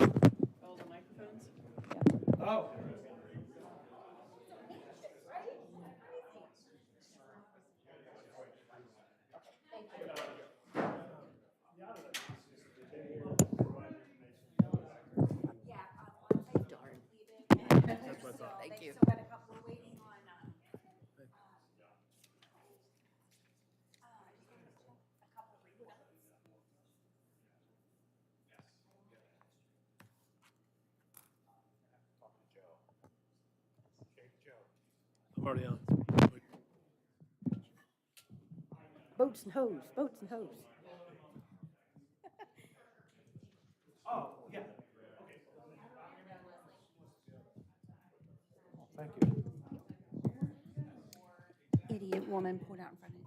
All the microphones? Oh. Darn. That's what I thought. Thank you. Still got a couple, we're waiting on, a couple of reports. I'm already on. Boats and hose, boats and hose. Oh, yeah. Okay. Thank you. Idiot woman pulled out in front of me.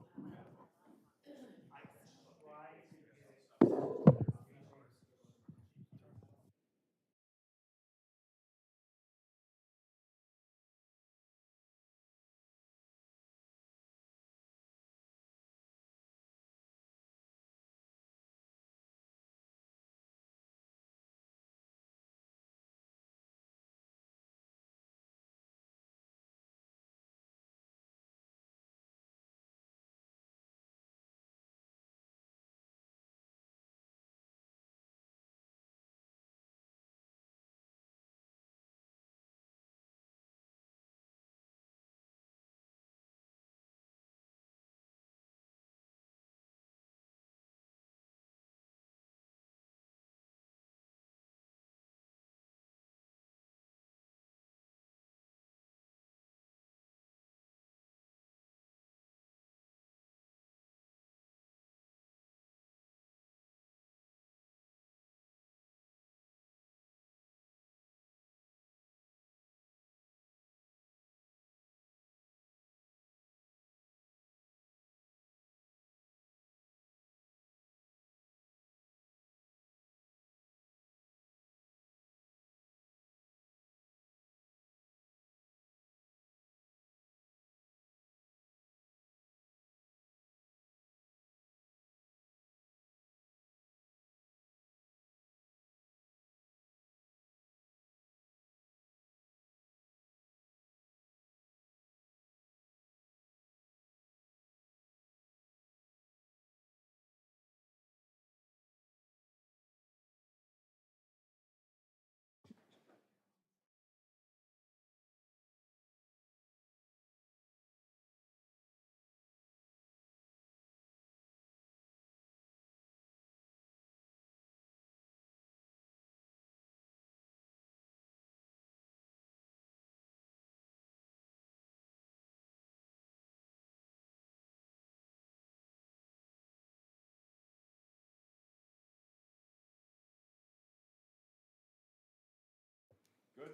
Good.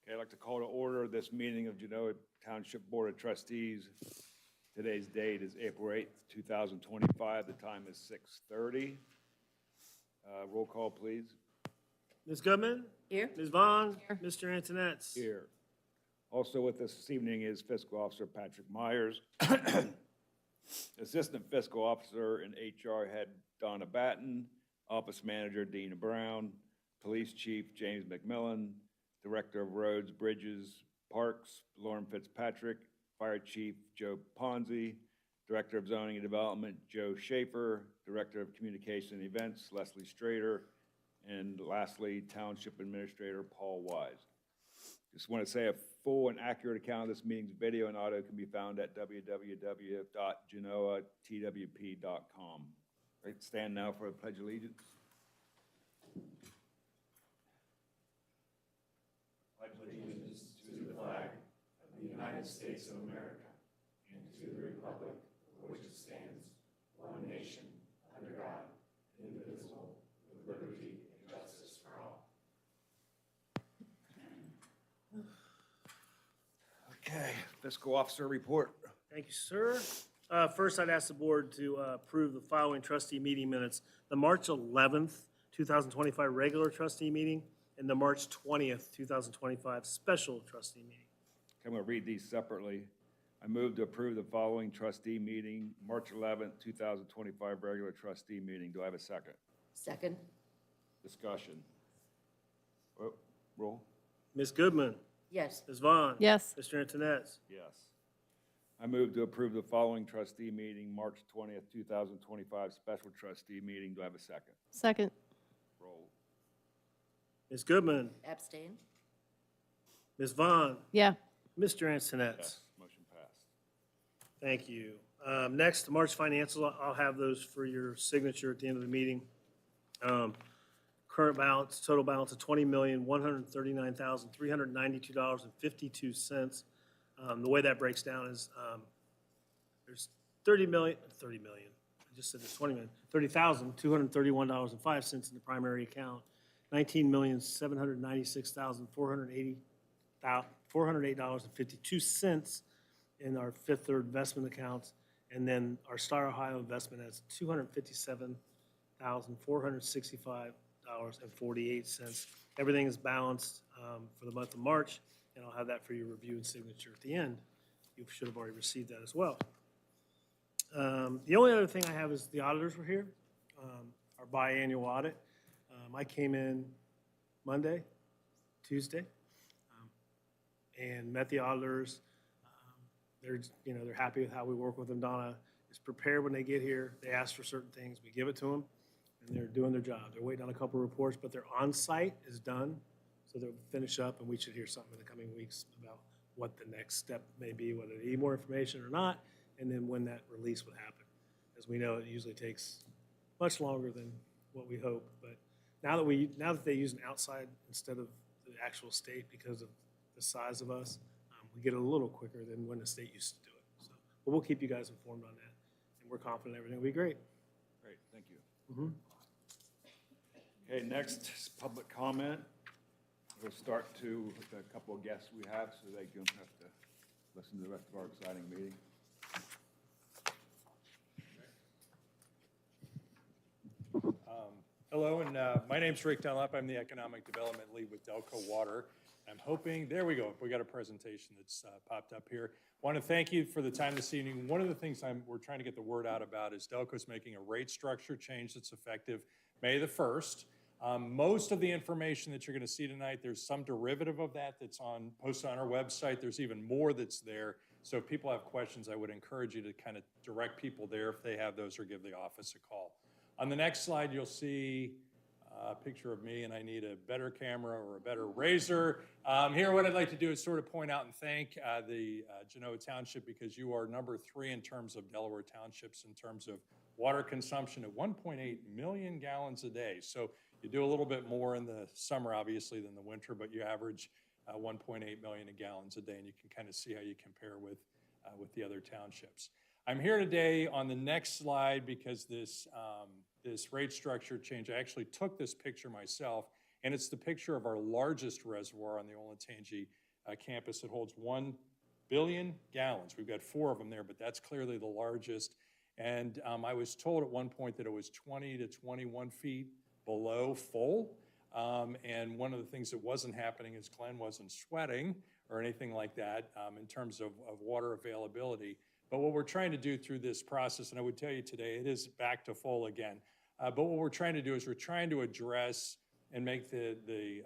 Okay, I'd like to call to order this meeting of Genoa Township Board of Trustees. Today's date is April 8th, 2025. The time is 6:30. Roll call, please. Ms. Goodman? Here? Ms. Vaughn? Here. Mr. Antonetts? Here. Also with us this evening is Fiscal Officer Patrick Myers. Assistant Fiscal Officer and HR Head Donna Batten, Office Manager Dina Brown, Police Chief James McMillan, Director of Roads, Bridges, Parks Lauren Fitzpatrick, Fire Chief Joe Ponzi, Director of Zoning and Development Joe Schaefer, Director of Communication and Events Leslie Strader, and lastly, Township Administrator Paul Wise. Just want to say a full and accurate account of this meeting's video and audio can be found at www.genoatwp.com. Right, stand now for the Pledge of Allegiance. Pledge allegiance to the flag of the United States of America and to the republic for which it stands, one nation, under God, indivisible, with liberty and justice for all. Okay, Fiscal Officer report. Thank you, sir. First, I'd ask the board to approve the following trustee meeting minutes: the March 11th, 2025 regular trustee meeting and the March 20th, 2025 special trustee meeting. I'm going to read these separately. I move to approve the following trustee meeting, March 11th, 2025, regular trustee meeting. Do I have a second? Second. Discussion. Oh, roll. Ms. Goodman, Yes. Ms. Vaughn. Yes. Mr. Antoness. Yes. I move to approve the following trustee meeting, March 20th, 2025, special trustee meeting. Do I have a second? Second. Roll. Ms. Goodman, Abstain. Ms. Vaughn, Yeah. Mr. Antoness. Yes, motion passed. Thank you. Next, the March financials, I'll have those for your signature at the end of the meeting. Current balance, total balance of $20,139,392.52. The way that breaks down is, there's I just said there's 20 million, $30,231.05 in the primary account, $19,796,408.52 in our Fifth Third investment accounts, and then our Star Ohio investment has $257,465.48. Everything is balanced for the month of March, and I'll have that for your review and signature at the end. You should have already received that as well. The only other thing I have is the auditors were here, our biannual audit. I came in Monday, Tuesday, and met the auditors. They're happy with how we work with them. Donna is prepared when they get here. They ask for certain things, we give it to them, and they're doing their job. They're waiting on a couple of reports, but their on-site is done, so they'll finish up, and we should hear something in the coming weeks about what the next step may be, whether they need more information or not, and then when that release would happen. As we know, it usually takes much longer than what we hope, but now that they use an outside instead of the actual state because of the size of us, we get it a little quicker than when the state used to do it. So, but we'll keep you guys informed on that, and we're confident everything will be great. Great, thank you. Okay, next is public comment. We'll start with a couple of guests we have so they don't have to listen to the rest of our exciting meeting. Hello, and my name's Rick Dunlap. I'm the Economic Development Lead with Delco Water. I'm hoping, there we go, we got a presentation that's popped up here. Want to thank you for the time this evening. One of the things we're trying to get the word out about is Delco's making a rate structure change that's effective May the 1st. Most of the information that you're going to see tonight, there's some derivative of that that's posted on our website. There's even more that's there. So if people have questions, I would encourage you to kind of direct people there if they have those, or give the office a call. On the next slide, you'll see a picture of me, and I need a better camera or a better razor. Here, what I'd like to do is sort of point out and thank the Genoa Township, because you are number 3 in terms of Delaware townships in terms of water consumption at 1.8 million gallons a day. So you do a little bit more in the summer, obviously, than the winter, but you average 1.8 million gallons a day, and you can kind of see how you compare with the other townships. I'm here today on the next slide because this rate structure change, I actually took this picture myself, and it's the picture of our largest reservoir on the Olentangy campus. It holds 1 billion gallons. We've got 4 of them there, but that's clearly the largest. And I was told at one point that it was 20 to 21 feet below full. And one of the things that wasn't happening is Glenn wasn't sweating or anything like that in terms of water availability. But what we're trying to do through this process, and I would tell you today, it is back to full again. But what we're trying to do is we're trying to address and make the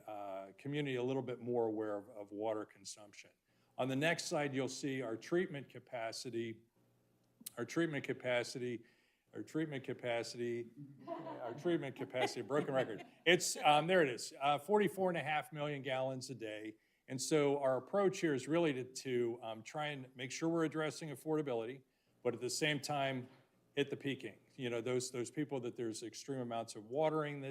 community a little bit more aware of water consumption. On the next slide, you'll see our treatment capacity, a broken record. It's, there it is, 44.5 million gallons a day. And so our approach here is really to try and make sure we're addressing affordability, but at the same time, hit the peaking. You know, those people that there's extreme amounts of watering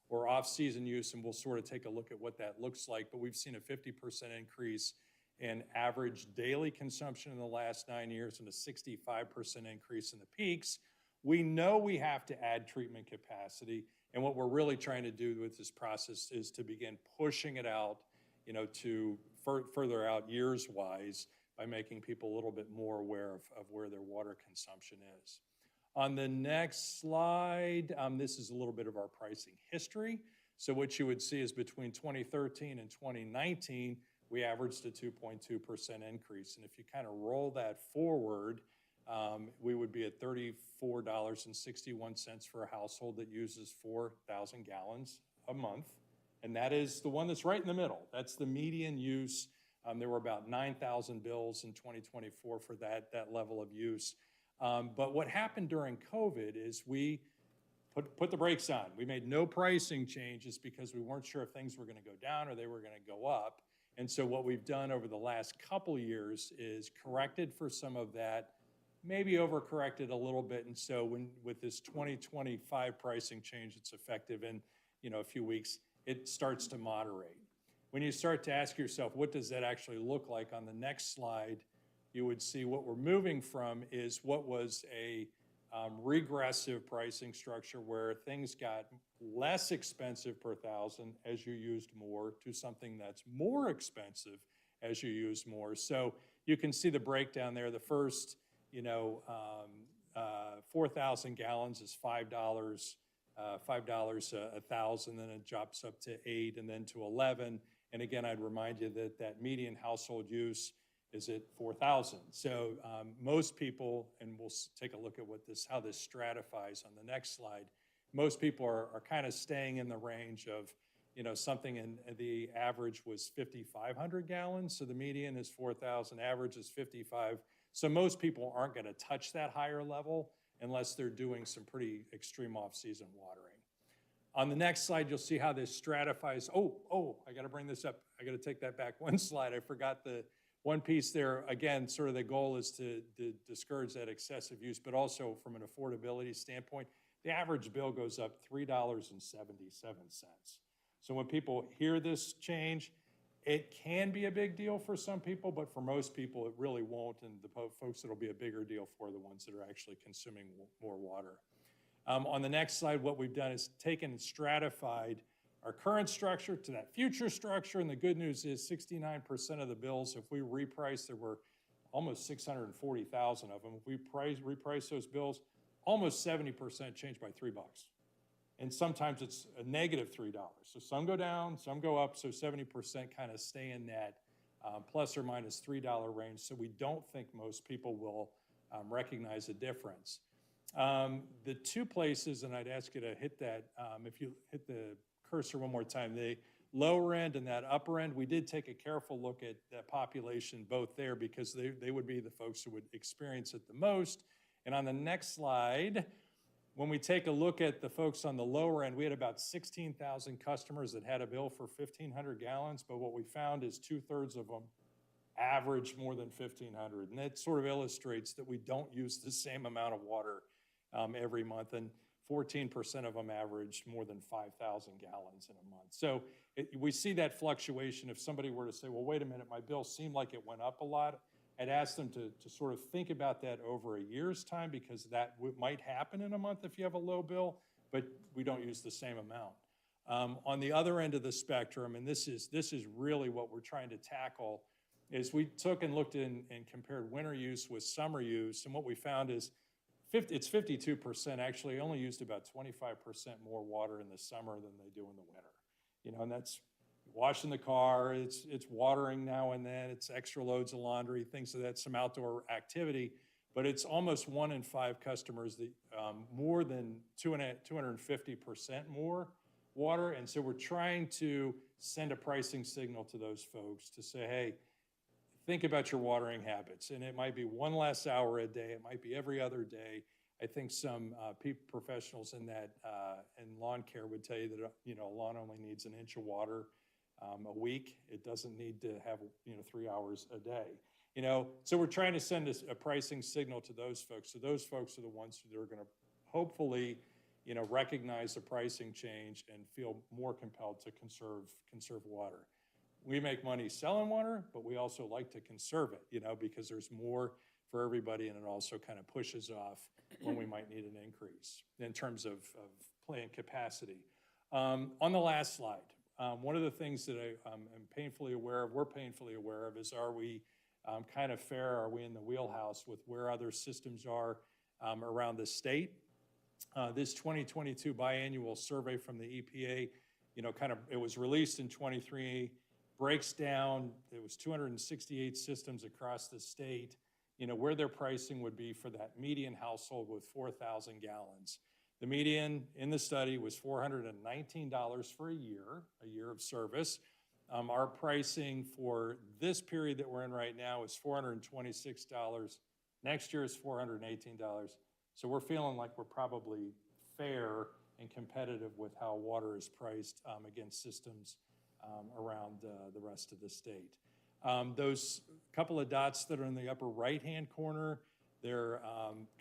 or off-season use, and we'll sort of take a look at what that looks like. But we've seen a 50% increase in average daily consumption in the last 9 years and a 65% increase in the peaks. We know we have to add treatment capacity, and what we're really trying to do with this process is to begin pushing it out, you know, to further out years-wise by making people a little bit more aware of where their water consumption is. On the next slide, this is a little bit of our pricing history. So what you would see is between 2013 and 2019, we averaged a 2.2% increase. And if you kind of roll that forward, we would be at $34.61 for a household that uses 4,000 gallons a month. And that is the one that's right in the middle. That's the median use. There were about 9,000 bills in 2024 for that level of use. But what happened during COVID is we put the brakes on. We made no pricing changes because we weren't sure if things were going to go down or they were going to go up. And so what we've done over the last couple years is corrected for some of that, maybe overcorrected a little bit. And so with this 2025 pricing change, it's effective in a few weeks, it starts to moderate. When you start to ask yourself, what does that actually look like? On the next slide, you would see what we're moving from is what was a regressive pricing structure where things got less expensive per thousand as you used more to something that's more expensive as you use more. So you can see the breakdown there. The first, 4,000 gallons is $5 a thousand, then it drops up to $8 and then to $11. And again, I'd remind you that median household use is at 4,000. So most people, and we'll take a look at how this stratifies on the next slide, most people are kind of staying in the range of, something in the average was 5,500 gallons. So the median is 4,000, average is 55. So most people aren't going to touch that higher level unless they're doing some pretty extreme off-season watering. On the next slide, you'll see how this stratifies. I got to bring this up. I got to take that back one slide. I forgot the one piece there. Again, sort of the goal is to discourage that excessive use, but also from an affordability standpoint, the average bill goes up $3.77. So when people hear this change, it can be a big deal for some people, but for most people, it really won't. And the folks that'll be a bigger deal for are the ones that are actually consuming more water. On the next slide, what we've done is taken and stratified our current structure to that future structure. And the good news is 69% of the bills, if we reprice, there were almost 640,000 of them. If we reprice those bills, almost 70% change by $3. And sometimes it's a negative $3. So some go down, some go up. So 70% kind of stay in that plus or minus $3 range. So we don't think most people will recognize a difference. The two places, and I'd ask you to hit that, if you hit the cursor one more time, the lower end and that upper end, we did take a careful look at that population both there because they would be the folks who would experience it the most. And on the next slide, when we take a look at the folks on the lower end, we had about 16,000 customers that had a bill for 1,500 gallons, but what we found is 2/3 of them average more than 1,500. And that sort of illustrates that we don't use the same amount of water every month, and 14% of them average more than 5,000 gallons in a month. So we see that fluctuation. If somebody were to say, well, wait a minute, my bill seemed like it went up a lot, I'd ask them to sort of think about that over a year's time because that might happen in a month if you have a low bill, but we don't use the same amount. On the other end of the spectrum, and this is really what we're trying to tackle, is we took and looked and compared winter use with summer use, and what we found is it's 52% actually only used about 25% more water in the summer than they do in the winter. And that's washing the car, it's watering now and then, it's extra loads of laundry, things of that, some outdoor activity, but it's almost 1 in 5 customers that more than 250% more water. And so we're trying to send a pricing signal to those folks to say, hey, think about your watering habits. And it might be 1 less hour a day, it might be every other day. I think some professionals in that in lawn care would tell you that a lawn only needs 1 inch of water a week. It doesn't need to have 3 hours a day. So we're trying to send a pricing signal to those folks. So those folks are the ones that are going to hopefully recognize the pricing change and feel more compelled to conserve water. We make money selling water, but we also like to conserve it, because there's more for everybody, and it also kind of pushes off when we might need an increase in terms of plant capacity. On the last slide, one of the things that I'm painfully aware of, we're painfully aware of, is are we kind of fair? Are we in the wheelhouse with where other systems are around the state? This 2022 biannual survey from the EPA, it was released in 23, breaks down, it was 268 systems across the state, where their pricing would be for that median household with 4,000 gallons. The median in the study was $419 for a year of service. Our pricing for this period that we're in right now is $426. Next year is $418. So we're feeling like we're probably fair and competitive with how water is priced against systems around the rest of the state. Those couple of dots that are in the upper right-hand corner, they're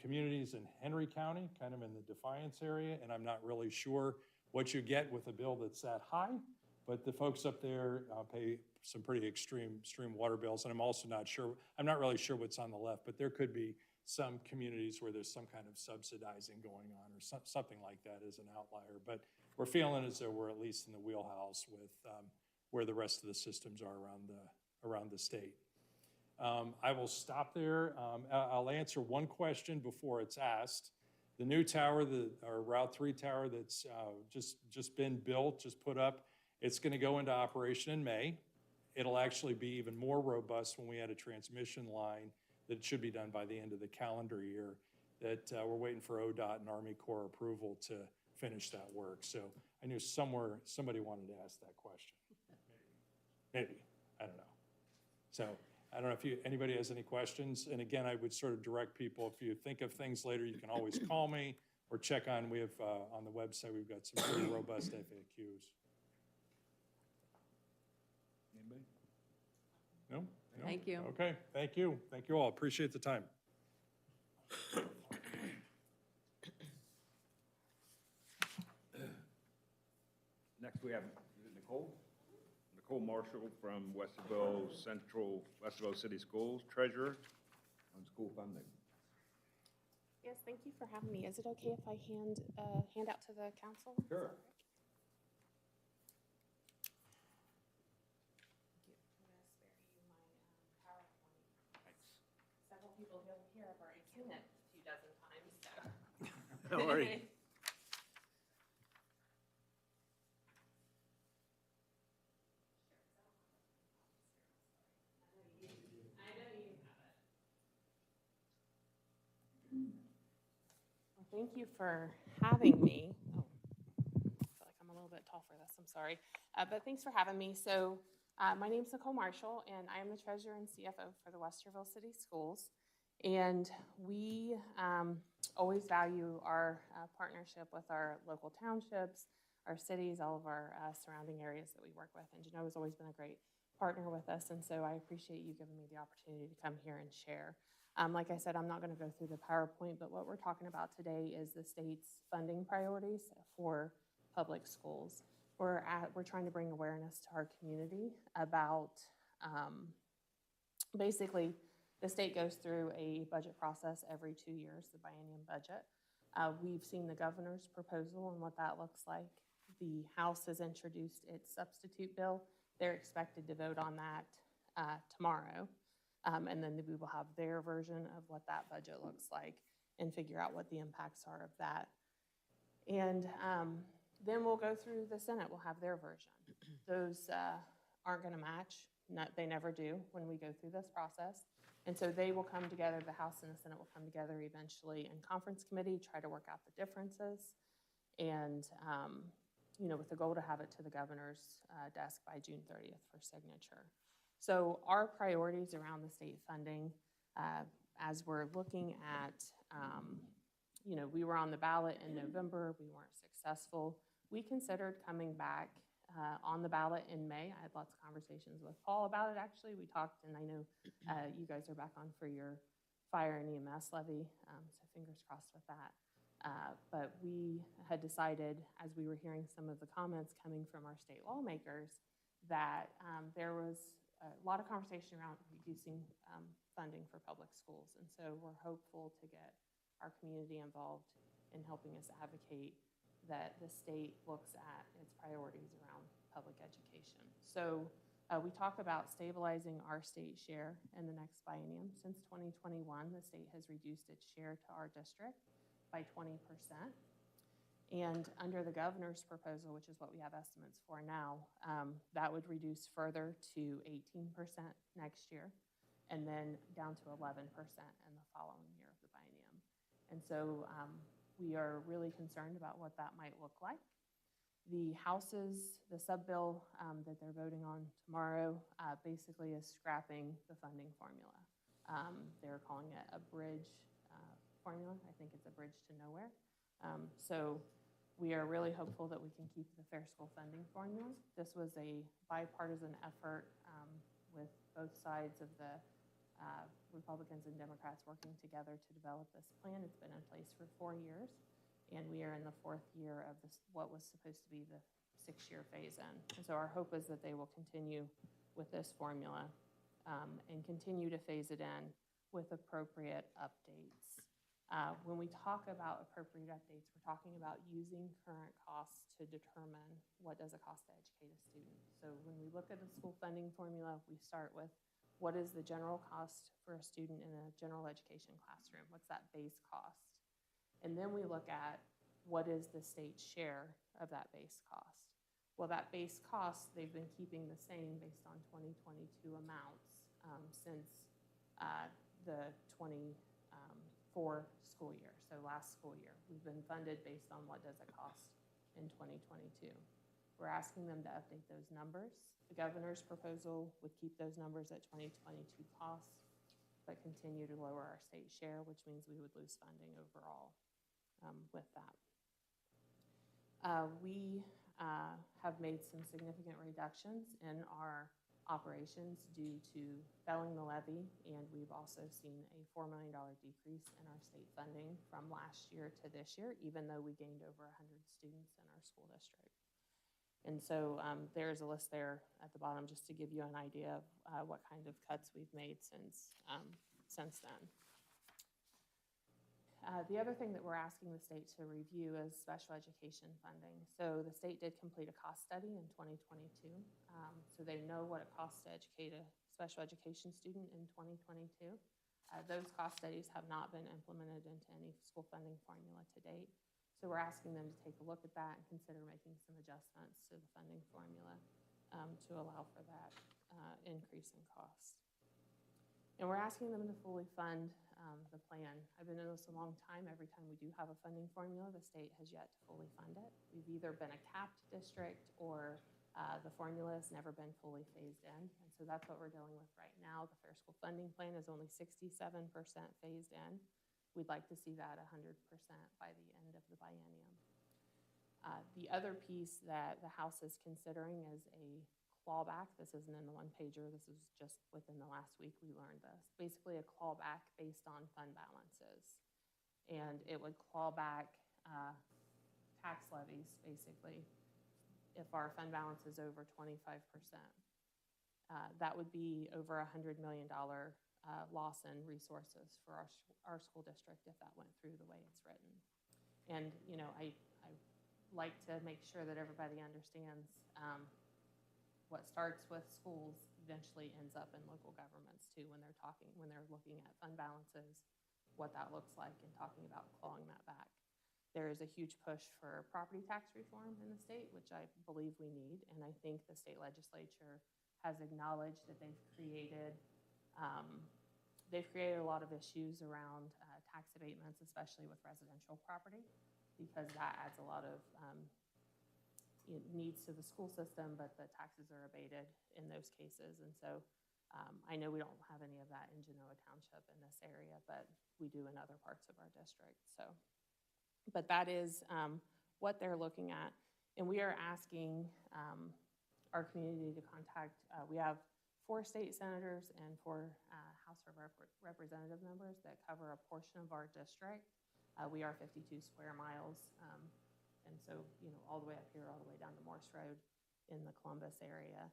communities in Henry County, kind of in the Defiance area, and I'm not really sure what you get with a bill that's that high, but the folks up there pay some pretty extreme water bills, and I'm not really sure what's on the left, but there could be some communities where there's some kind of subsidizing going on or something like that as an outlier, but we're feeling as though we're at least in the wheelhouse with where the rest of the systems are around the state. I will stop there. I'll answer one question before it's asked. The new tower, our Route 3 tower that's just been built, just put up, it's going to go into operation in May. It'll actually be even more robust when we add a transmission line that should be done by the end of the calendar year, that we're waiting for ODOT and Army Corps approval to finish that work. So I knew somebody wanted to ask that question. Maybe, I don't know. So I don't know if anybody has any questions. And again, I would sort of direct people, if you think of things later, you can always call me or check on, we have on the website, we've got some pretty robust FAQs. Anybody? No? No? Thank you. Okay, thank you. Thank you all. Appreciate the time. Next, we have Nicole. Nicole Marshall from Westerville City Schools, Treasurer on school funding. Yes, thank you for having me. Is it okay if I hand out to the council? Sure. Several people here have already seen it a few dozen times, so. Don't worry. Well, thank you for having me. Oh, I feel like I'm a little bit tall for this, I'm sorry. But thanks for having me. So my name's Nicole Marshall, and I am the treasurer and CFO for the Westerville City Schools. And we always value our partnership with our local townships, our cities, all of our surrounding areas that we work with. And Genoa's always been a great partner with us, and so I appreciate you giving me the opportunity to come here and share. Like I said, I'm not going to go through the PowerPoint, but what we're talking about today is the state's funding priorities for public schools. We're trying to bring awareness to our community about basically the state goes through a budget process every 2 years, the biennium budget. We've seen the governor's proposal and what that looks like. The House has introduced its substitute bill. They're expected to vote on that tomorrow. And then we will have their version of what that budget looks like and figure out what the impacts are of that. And then we'll go through the Senate. We'll have their version. Those aren't going to match. They never do when we go through this process. And so they will come together, the House and the Senate will come together eventually in conference committee, try to work out the differences, and with the goal to have it to the governor's desk by June 30th for signature. So our priorities around the state funding, as we're looking at, we were on the ballot in November, we weren't successful. We considered coming back on the ballot in May. I had lots of conversations with Paul about it, actually. We talked, and I know you guys are back on for your fire and EMS levy, so fingers crossed with that. But we had decided, as we were hearing some of the comments coming from our state lawmakers, that there was a lot of conversation around reducing funding for public schools. And so we're hopeful to get our community involved in helping us advocate that the state looks at its priorities around public education. So we talk about stabilizing our state share in the next biennium. Since 2021, the state has reduced its share to our district by 20%. And under the governor's proposal, which is what we have estimates for now, that would reduce further to 18% next year, and then down to 11% in the following year of the biennium. And so we are really concerned about what that might look like. The House's, the sub-bill that they're voting on tomorrow basically is scrapping the funding formula. They're calling it a bridge formula. I think it's a bridge to nowhere. So we are really hopeful that we can keep the Fair School funding formula. This was a bipartisan effort with both sides of the Republicans and Democrats working together to develop this plan. It's been in place for 4 years, and we are in the 4th year of this, what was supposed to be the 6-year phase-in. And so our hope is that they will continue with this formula and continue to phase it in with appropriate updates. When we talk about appropriate updates, we're talking about using current costs to determine what does it cost to educate a student. So when we look at the school funding formula, we start with what is the general cost for a student in a general education classroom? What's that base cost? And then we look at what is the state share of that base cost. Well, that base cost, they've been keeping the same based on 2022 amounts since the 24 school year, so last school year. We've been funded based on what does it cost in 2022. We're asking them to update those numbers. The governor's proposal would keep those numbers at 2022 costs, but continue to lower our state share, which means we would lose funding overall with that. We have made some significant reductions in our operations due to felling the levy, and we've also seen a $4 million decrease in our state funding from last year to this year, even though we gained over 100 students in our school district. And so there's a list there at the bottom just to give you an idea of what kind of cuts we've made since then. The other thing that we're asking the state to review is special education funding. So the state did complete a cost study in 2022. So they know what it costs to educate a special education student in 2022. Those cost studies have not been implemented into any school funding formula to date. So we're asking them to take a look at that and consider making some adjustments to the funding formula to allow for that increase in cost. And we're asking them to fully fund the plan. I've been in this a long time. Every time we do have a funding formula, the state has yet to fully fund it. We've either been a capped district or the formula has never been fully phased in. And so that's what we're dealing with right now. The Fair School funding plan is only 67% phased in. We'd like to see that 100% by the end of the biennium. The other piece that the House is considering is a clawback. This isn't in the one-pager. This is just within the last week we learned this. Basically a clawback based on fund balances. And it would claw back tax levies, basically, if our fund balance is over 25%. That would be over $100 million loss in resources for our school district if that went through the way it's written. And, you know, I like to make sure that everybody understands what starts with schools eventually ends up in local governments too when they're looking at fund balances, what that looks like, and talking about clawing that back. There is a huge push for property tax reform in the state, which I believe we need, and I think the state legislature has acknowledged that they've created a lot of issues around tax abatements, especially with residential property, because that adds a lot of needs to the school system, but the taxes are abated in those cases. And so I know we don't have any of that in Genoa Township in this area, but we do in other parts of our district. So, but that is what they're looking at. And we are asking our community to contact, we have 4 state senators and 4 House of Representative members that cover a portion of our district. We are 52 square miles. And so, you know, all the way up here, all the way down to Morse Road in the Columbus area.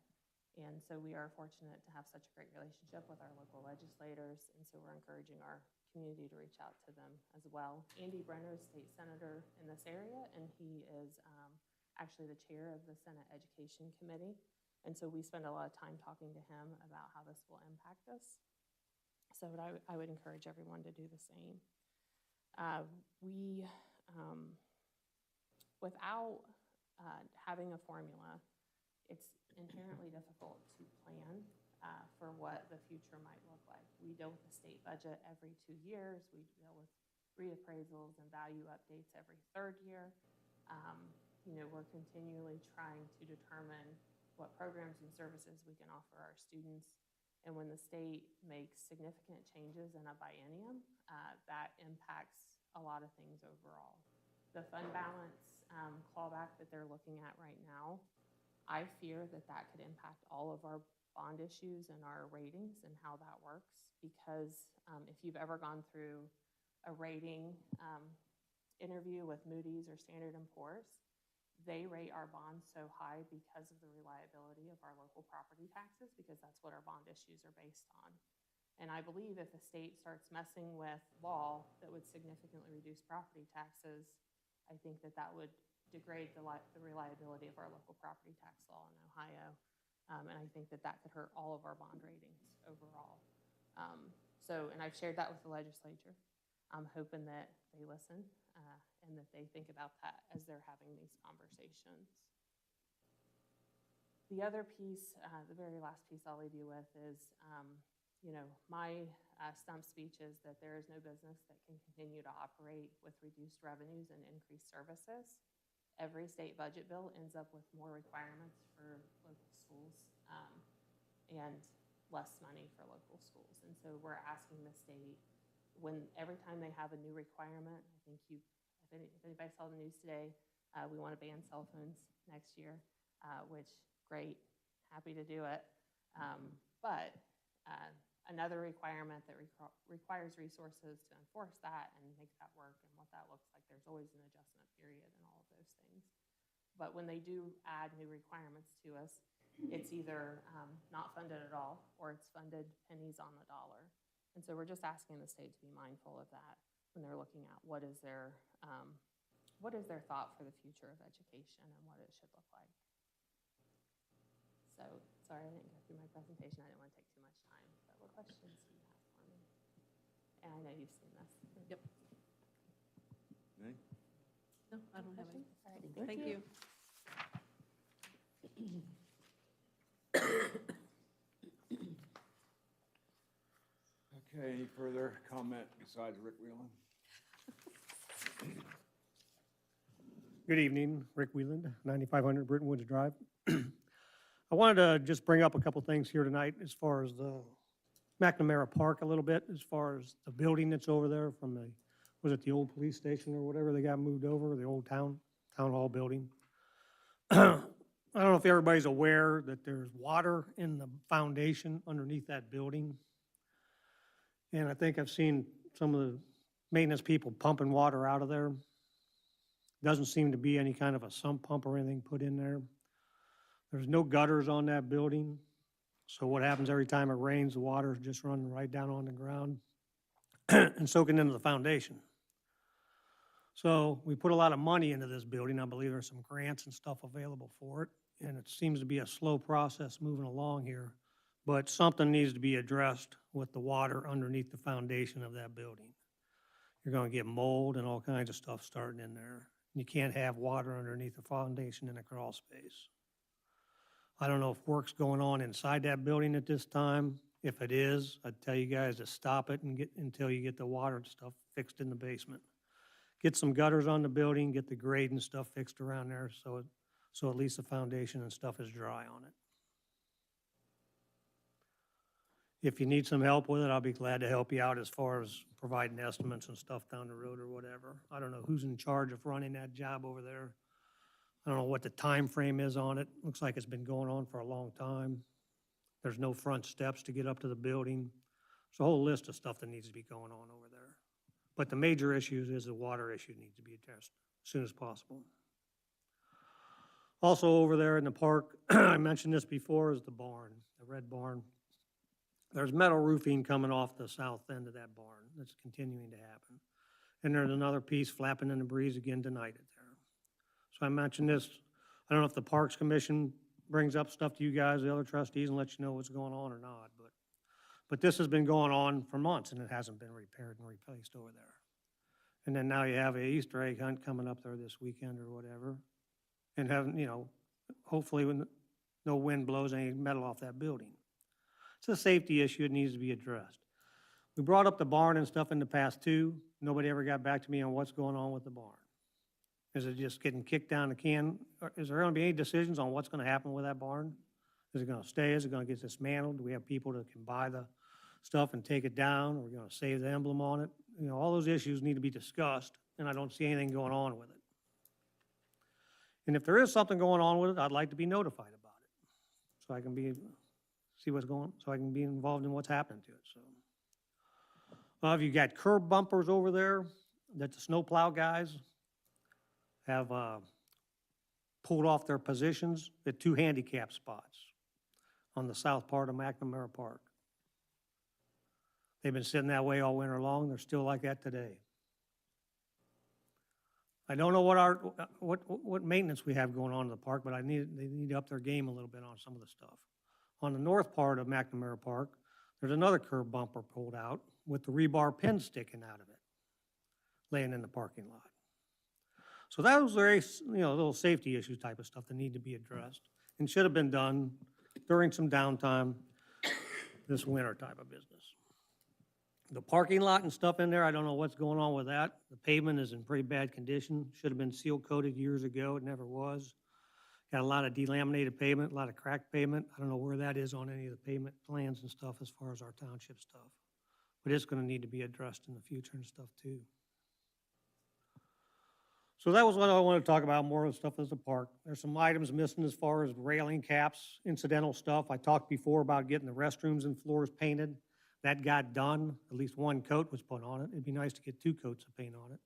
And so we are fortunate to have such a great relationship with our local legislators. And so we're encouraging our community to reach out to them as well. Andy Brenner is state senator in this area, and he is actually the chair of the Senate Education Committee. And so we spend a lot of time talking to him about how this will impact us. So I would encourage everyone to do the same. without having a formula, it's inherently difficult to plan for what the future might look like. We deal with the state budget every 2 years. We deal with reappraisals and value updates every 3rd year. We're continually trying to determine what programs and services we can offer our students. And when the state makes significant changes in a biennium, that impacts a lot of things overall. The fund balance clawback that they're looking at right now, I fear that that could impact all of our bond issues and our ratings and how that works. Because if you've ever gone through a rating interview with Moody's or Standard & Poor's, they rate our bonds so high because of the reliability of our local property taxes, because that's what our bond issues are based on. And I believe if the state starts messing with law that would significantly reduce property taxes, I think that that would degrade the reliability of our local property tax law in Ohio. And I think that that could hurt all of our bond ratings overall. And I've shared that with the legislature. I'm hoping that they listen and that they think about that as they're having these conversations. The other piece, the very last piece I'll leave you with is, my stump speech is that there is no business that can continue to operate with reduced revenues and increased services. Every state budget bill ends up with more requirements for local schools and less money for local schools. And so we're asking the state, every time they have a new requirement, I think if anybody saw the news today, we want to ban cell phones next year, which great, happy to do it. But another requirement that requires resources to enforce that and make that work and what that looks like, there's always an adjustment period and all of those things. But when they do add new requirements to us, it's either not funded at all or it's funded pennies on the dollar. And so we're just asking the state to be mindful of that when they're looking at what is their thought for the future of education and what it should look like. So, sorry I didn't go through my presentation. I didn't want to take too much time. But what questions do you have for me? And I know you've seen this. Yep. Okay. No, I don't have any. All right, Thank you. Okay, any further comment besides Rick Whelan? Good evening, Rick Wheeland, 9500 Britton Woods Drive. I wanted to just bring up a couple things here tonight as far as the McNamara Park a little bit, as far as the building that's over there from was it the old police station or whatever they got moved over, the old town hall building. I don't know if everybody's aware that there's water in the foundation underneath that building. And I think I've seen some of the maintenance people pumping water out of there. Doesn't seem to be any kind of a sump pump or anything put in there. There's no gutters on that building. So what happens every time it rains, the water is just running right down on the ground and soaking into the foundation. So we put a lot of money into this building. I believe there's some grants and stuff available for it. And it seems to be a slow process moving along here. But something needs to be addressed with the water underneath the foundation of that building. You're going to get mold and all kinds of stuff starting in there. You can't have water underneath the foundation in a crawl space. I don't know if work's going on inside that building at this time. If it is, I'd tell you guys to stop it and until you get the water and stuff fixed in the basement. Get some gutters on the building, get the grade and stuff fixed around there so at least the foundation and stuff is dry on it. If you need some help with it, I'll be glad to help you out as far as providing estimates and stuff down the road or whatever. I don't know who's in charge of running that job over there. I don't know what the time frame is on it. Looks like it's been going on for a long time. There's no front steps to get up to the building. There's a whole list of stuff that needs to be going on over there. But the major issue is the water issue needs to be addressed as soon as possible. Also over there in the park, I mentioned this before, is the barn, the red barn. There's metal roofing coming off the south end of that barn that's continuing to happen. And there's another piece flapping in the breeze again tonight there. So I mentioned this, I don't know if the Parks Commission brings up stuff to you guys, the other trustees, and lets you know what's going on or not, but this has been going on for months and it hasn't been repaired and replaced over there. And then now you have a Easter egg hunt coming up there this weekend or whatever. And having, you know, hopefully when no wind blows any metal off that building. It's a safety issue, it needs to be addressed. We brought up the barn and stuff in the past too. Nobody ever got back to me on what's going on with the barn. Is it just getting kicked down the can? Or is there gonna be any decisions on what's gonna happen with that barn? Is it gonna stay? Is it gonna get dismantled? Do we have people that can buy the stuff and take it down? Are we gonna save the emblem on it? You know, all those issues need to be discussed, and I don't see anything going on with it. And if there is something going on with it, I'd like to be notified about it, so I can see what's going on, so I can be involved in what's happening to it, so. If you got curb bumpers over there that the snowplow guys have pulled off their positions at 2 handicap spots on the south part of McNamara Park. They've been sitting that way all winter long. They're still like that today. I don't know what maintenance we have going on in the park, but they need to up their game a little bit on some of the stuff. On the north part of McNamara Park, there's another curb bumper pulled out with the rebar pin sticking out of it, laying in the parking lot. So that was very, you know, little safety issue type of stuff that need to be addressed and should have been done during some downtime this winter type of business. The parking lot and stuff in there, I don't know what's going on with that. The pavement is in pretty bad condition. Should have been seal coated years ago. It never was. Got a lot of delaminated pavement, a lot of cracked pavement. I don't know where that is on any of the pavement plans and stuff as far as our township stuff. But it's gonna need to be addressed in the future and stuff too. So that was what I wanted to talk about, more of the stuff as a park. There's some items missing as far as railing caps, incidental stuff. I talked before about getting the restrooms and floors painted. That got done. At least 1 coat was put on it. It'd be nice to get 2 coats of paint on it.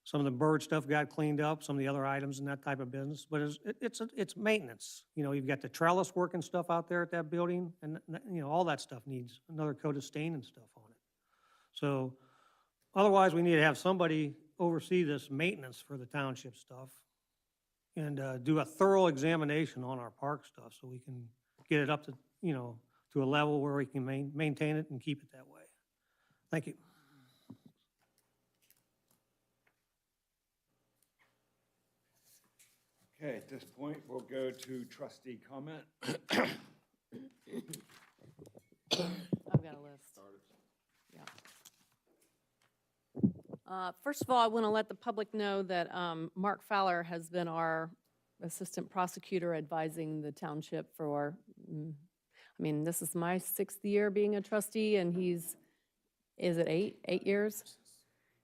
Some of the bird stuff got cleaned up, some of the other items in that type of business, but it's maintenance. You know, you've got the trellis work and stuff out there at that building, and you know, all that stuff needs another coat of stain and stuff on it. So otherwise, we need to have somebody oversee this maintenance for the township stuff and do a thorough examination on our park stuff so we can get it up to, you know, to a level where we can maintain it and keep it that way. Thank you. Okay, at this point, we'll go to trustee comment. I've got a list. Yeah. First of all, I want to let the public know that Mark Fowler has been our assistant prosecutor advising the township for, I mean, this is my 6th year being a trustee, and is it 8 years?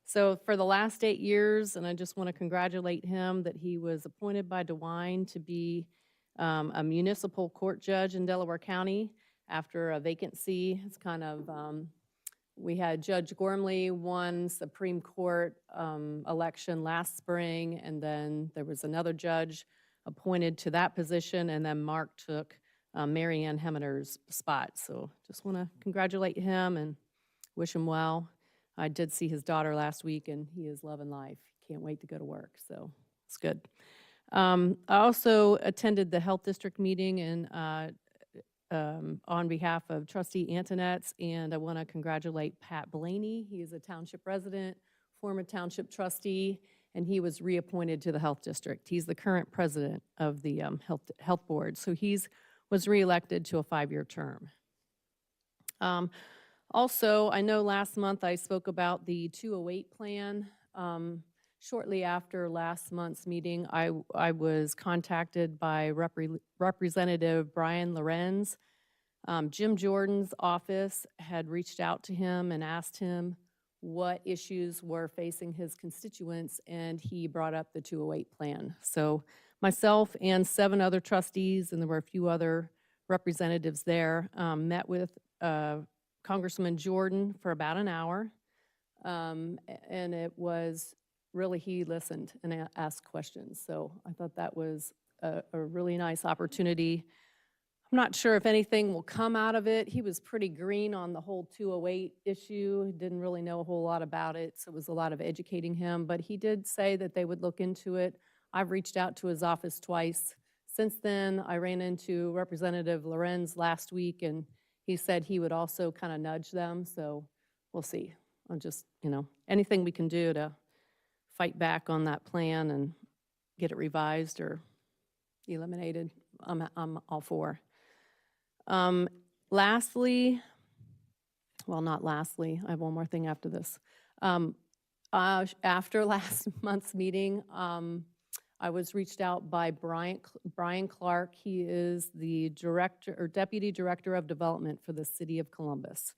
So for the last 8 years, and I just want to congratulate him that he was appointed by DeWine to be a municipal court judge in Delaware County after a vacancy. It's kind of, we had Judge Gormley won Supreme Court election last spring, and then there was another judge appointed to that position, and then Mark took Mary Ann Hemmeter's spot. So just want to congratulate him and wish him well. I did see his daughter last week, and he is loving life. Can't wait to go to work, so it's good. I also attended the Health District meeting and on behalf of Trustee Antonetts, and I want to congratulate Pat Blaney. He is a township resident, former township trustee, and he was reappointed to the Health District. He's the current president of the health board, so was reelected to a 5-year term. Also, I know last month I spoke about the 208 plan. Shortly after last month's meeting, I was contacted by Representative Brian Lorenz. Jim Jordan's office had reached out to him and asked him what issues were facing his constituents, and he brought up the 208 plan. So myself and 7 other trustees, and there were a few other representatives there, met with Congressman Jordan for about an hour, and it was really, he listened and asked questions. So I thought that was a really nice opportunity. I'm not sure if anything will come out of it. He was pretty green on the whole 208 issue. He didn't really know a whole lot about it, so it was a lot of educating him. But he did say that they would look into it. I've reached out to his office twice. Since then, I ran into Representative Lorenz last week, and he said he would also kind of nudge them, so we'll see. I'm just, anything we can do to fight back on that plan and get it revised or eliminated, I'm all for. Lastly, well, not lastly, I have one more thing after this. After last month's meeting, I was reached out by Brian Clark. He is the director or deputy director of development for the city of Columbus.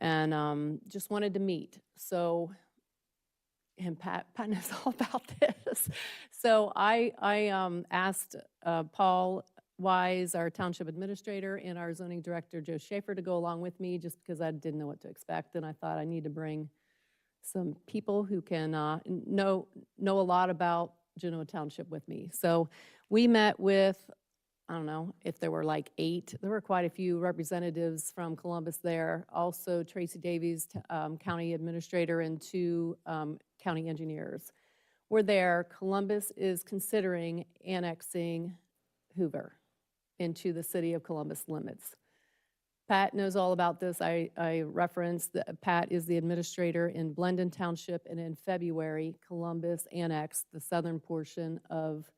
And just wanted to meet. So, and Pat knows all about this. So I asked Paul Wise, our township administrator, and our zoning director, Joe Schaefer, to go along with me just because I didn't know what to expect. And I thought I need to bring some people who can know a lot about Genoa Township with me. So we met with, I don't know if there were like 8, there were quite a few representatives from Columbus there. Also Tracy Davies, county administrator, and 2 county engineers were there. Columbus is considering annexing Hoover into the city of Columbus limits. Pat knows all about this. I referenced that Pat is the administrator in Blendon Township, and in February, Columbus annexed the southern portion of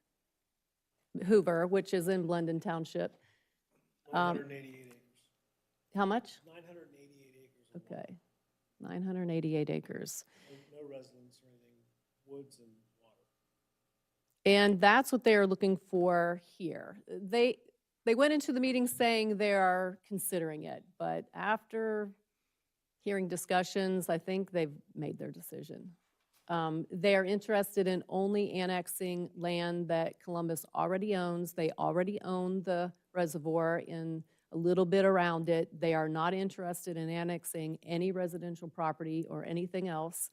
Hoover, which is in Blendon Township. 988 acres. How much? 988 acres. of Okay, 988 acres. No residents or anything, woods and water. And that's what they're looking for here. They went into the meeting saying they are considering it, but after hearing discussions, I think they've made their decision. They are interested in only annexing land that Columbus already owns. They already own the reservoir and a little bit around it. They are not interested in annexing any residential property or anything else.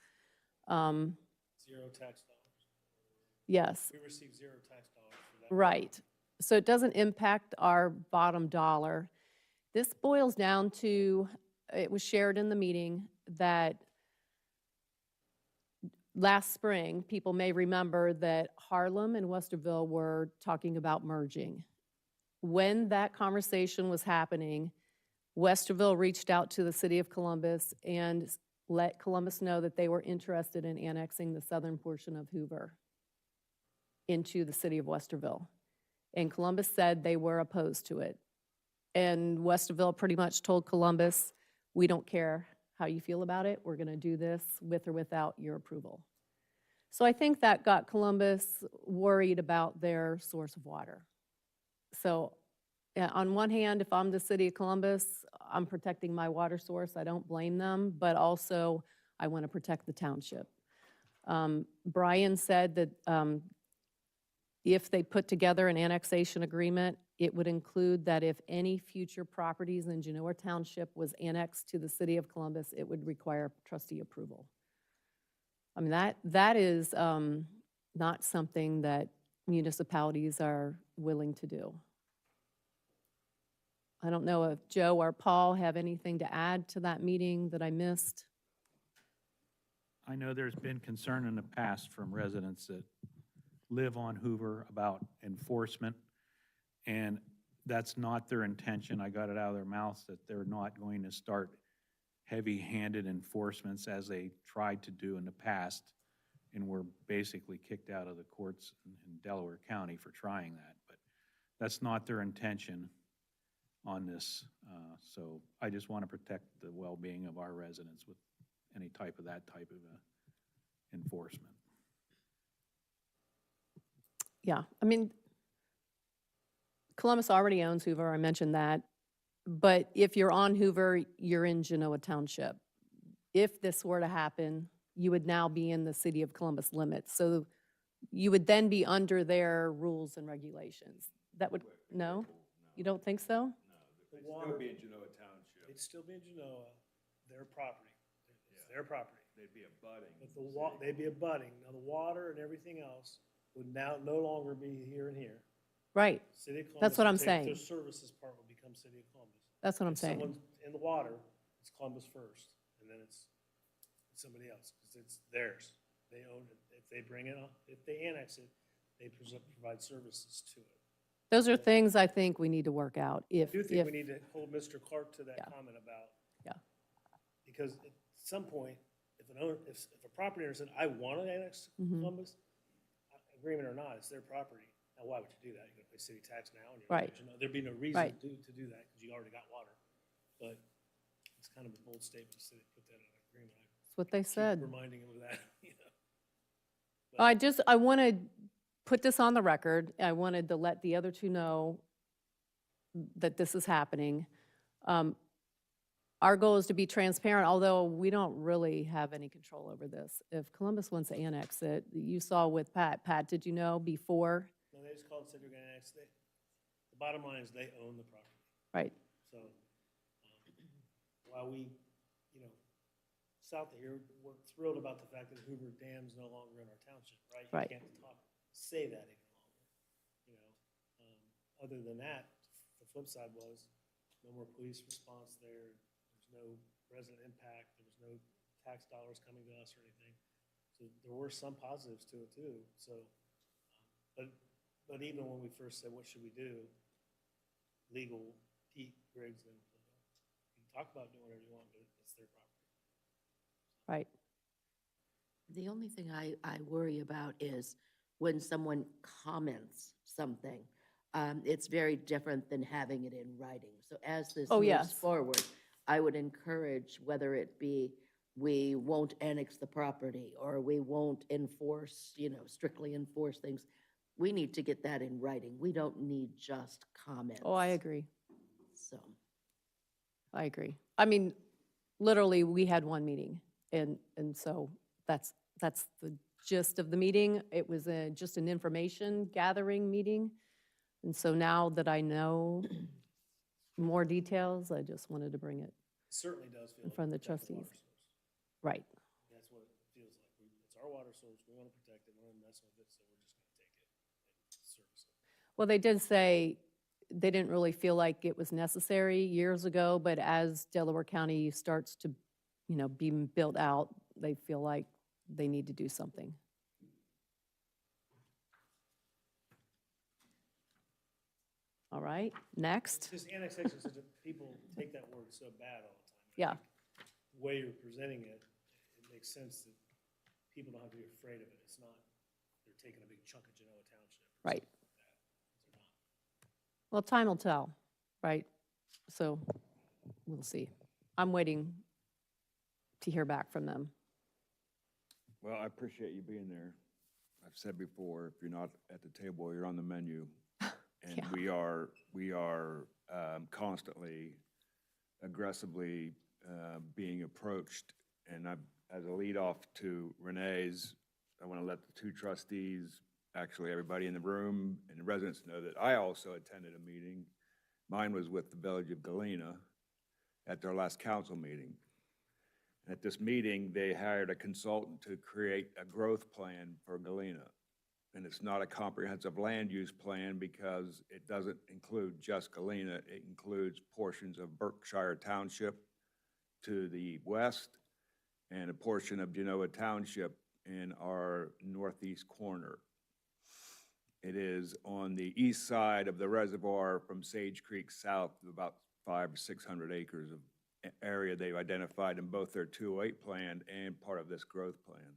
0 tax dollars. Yes, We receive 0 tax dollars for that. right. So it doesn't impact our bottom dollar. This boils down to, it was shared in the meeting that last spring, people may remember that Harlem and Westerville were talking about merging. When that conversation was happening, Westerville reached out to the city of Columbus and let Columbus know that they were interested in annexing the southern portion of Hoover into the city of Westerville. And Columbus said they were opposed to it. And Westerville pretty much told Columbus, we don't care how you feel about it. We're going to do this with or without your approval. So I think that got Columbus worried about their source of water. So on one hand, if I'm the city of Columbus, I'm protecting my water source. I don't blame them, but also I want to protect the township. Brian said that if they put together an annexation agreement, it would include that if any future properties in Genoa Township was annexed to the city of Columbus, it would require trustee approval. I mean, that is not something that municipalities are willing to do. I don't know if Joe or Paul have anything to add to that meeting that I missed. I know there's been concern in the past from residents that live on Hoover about enforcement, and that's not their intention. I got it out of their mouths that they're not going to start heavy-handed enforcements as they tried to do in the past, and were basically kicked out of the courts in Delaware County for trying that. But that's not their intention on this. So I just want to protect the well-being of our residents with any type of enforcement. Yeah, I mean, Columbus already owns Hoover, I mentioned that. But if you're on Hoover, you're in Genoa Township. If this were to happen, you would now be in the city of Columbus limits. So you would then be under their rules and regulations. That would, no? You don't think so? They'd still be in Genoa Township. They'd still be in Genoa, their property. It's their property. They'd be abutting. But they'd be abutting. Now, the water and everything else would now no longer be here and here. Right, City of Columbus. That's what would I'm take saying. Their services part would become City of Columbus. that's what I'm If saying. someone's in the water, it's Columbus first, and then it's somebody else, because it's theirs. They own it. If they bring it up, if they annex it, they provide services to it. Those are things I think we need to work out. I do think we need to hold Mr. Clark to that Yeah. comment about. Yeah. Because at some point, if a property owner said, I want to annex Mhm. Columbus, agreement or not, it's their property. Now, why would you do that? You're gonna pay city tax now, and Right. there'd be no reason Right. to do that, because you already got water. But it's kind of a bold statement to say they put that in an agreement. That's what they I said. keep reminding them of that, I want to put this on the record. I wanted to let the other two know that this is happening. Our goal is to be transparent, although we don't really have any control over this. If Columbus wants to annex it, you saw with Pat. Pat, did you know before? No, they just called and said they're gonna annex it. The bottom line is they own the property. Right, So, while we, south of here, we're thrilled about the fact that Hoover Dam's no longer in our township, right? Right. You can't say that any longer, Other than that, the flip side was, no more police response there, there's no resident impact, there was no tax dollars coming to us or anything. So there were some positives to it too, so, but even when we first said, what should we do? Legal, Pete Griggs, and you can talk about doing whatever you want, but it's their property. right. The only thing I worry about is when someone comments something, it's very different than having it in writing. So as this Oh, moves yes. forward, I would encourage, whether it be we won't annex the property or we won't enforce, strictly enforce things, we need to get that in writing. We don't need just comments. Oh, I agree. So, I agree. I mean, literally, we had one meeting, and so that's the gist of the meeting. It was just an information gathering meeting. And so now that I know more details, I just wanted to bring it. It certainly does feel In like front of the protect water trustees. source. Right. That's what it feels like. It's our water source, we want to protect it, we don't want to mess with it, so we're just going to take it and service it. Well, they did say they didn't really feel like it was necessary years ago, but as Delaware County starts to, be built out, they feel like they need to do something. All right, next. It's just annexation, such a, people take that word so bad all the time. I Yeah. think The way you're presenting it, it makes sense that people don't have to be afraid of it. It's not, they're taking a big chunk of Genoa Township. or Right. something like that. They're not. Well, time will tell, right? So we'll see. I'm waiting to hear back from them. Well, I appreciate you being there. I've said before, if you're not at the table, you're on the menu. And Yeah. we are constantly, aggressively being approached. And as a lead off to Renee's, I want to let the two trustees, actually everybody in the room and the residents know that I also attended a meeting. Mine was with the Village of Galena at their last council meeting. At this meeting, they hired a consultant to create a growth plan for Galena. And it's not a comprehensive land use plan because it doesn't include just Galena. It includes portions of Berkshire Township to the west and a portion of Genoa Township in our northeast corner. It is on the east side of the reservoir from Sage Creek south, about 500 or 600 acres of area they've identified in both their 208 plan and part of this growth plan.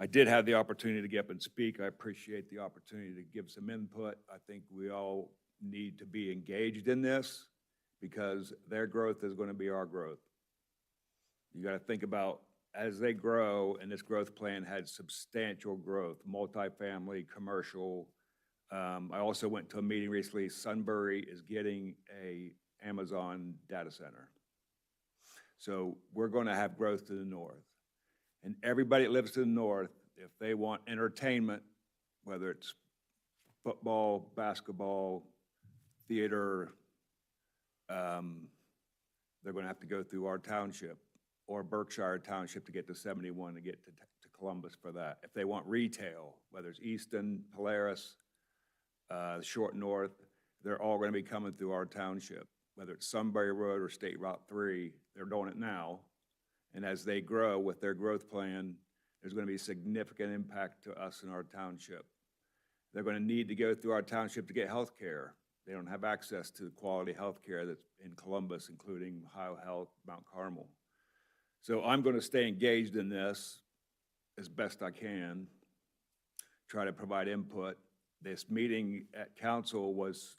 I did have the opportunity to get up and speak. I appreciate the opportunity to give some input. I think we all need to be engaged in this because their growth is going to be our growth. You got to think about as they grow, and this growth plan had substantial growth, multifamily, commercial. I also went to a meeting recently. Sunbury is getting a Amazon data center. So we're going to have growth to the north. And everybody that lives to the north, if they want entertainment, whether it's football, basketball, theater, they're going to have to go through our township or Berkshire Township to get to 71 to get to Columbus for that. If they want retail, whether it's Easton, Polaris, Short North, they're all going to be coming through our township. Whether it's Sunbury Road or State Route 3, they're doing it now. And as they grow with their growth plan, there's going to be significant impact to us in our township. They're going to need to go through our township to get health care. They don't have access to quality health care that's in Columbus, including Ohio Health, Mount Carmel. So I'm going to stay engaged in this as best I can, try to provide input. This meeting at council was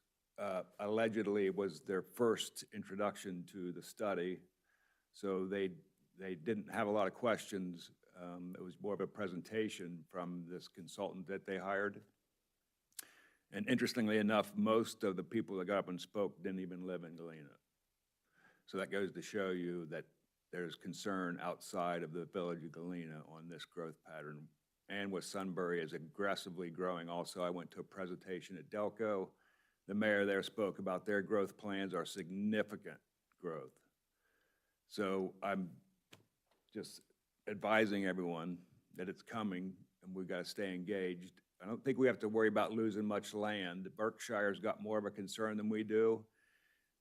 allegedly was their first introduction to the study. So they didn't have a lot of questions. It was more of a presentation from this consultant that they hired. And interestingly enough, most of the people that got up and spoke didn't even live in Galena. So that goes to show you that there's concern outside of the village of Galena on this growth pattern. And with Sunbury is aggressively growing also. I went to a presentation at Delco. The mayor there spoke about their growth plans are significant growth. So I'm just advising everyone that it's coming and we've got to stay engaged. I don't think we have to worry about losing much land. Berkshire's got more of a concern than we do.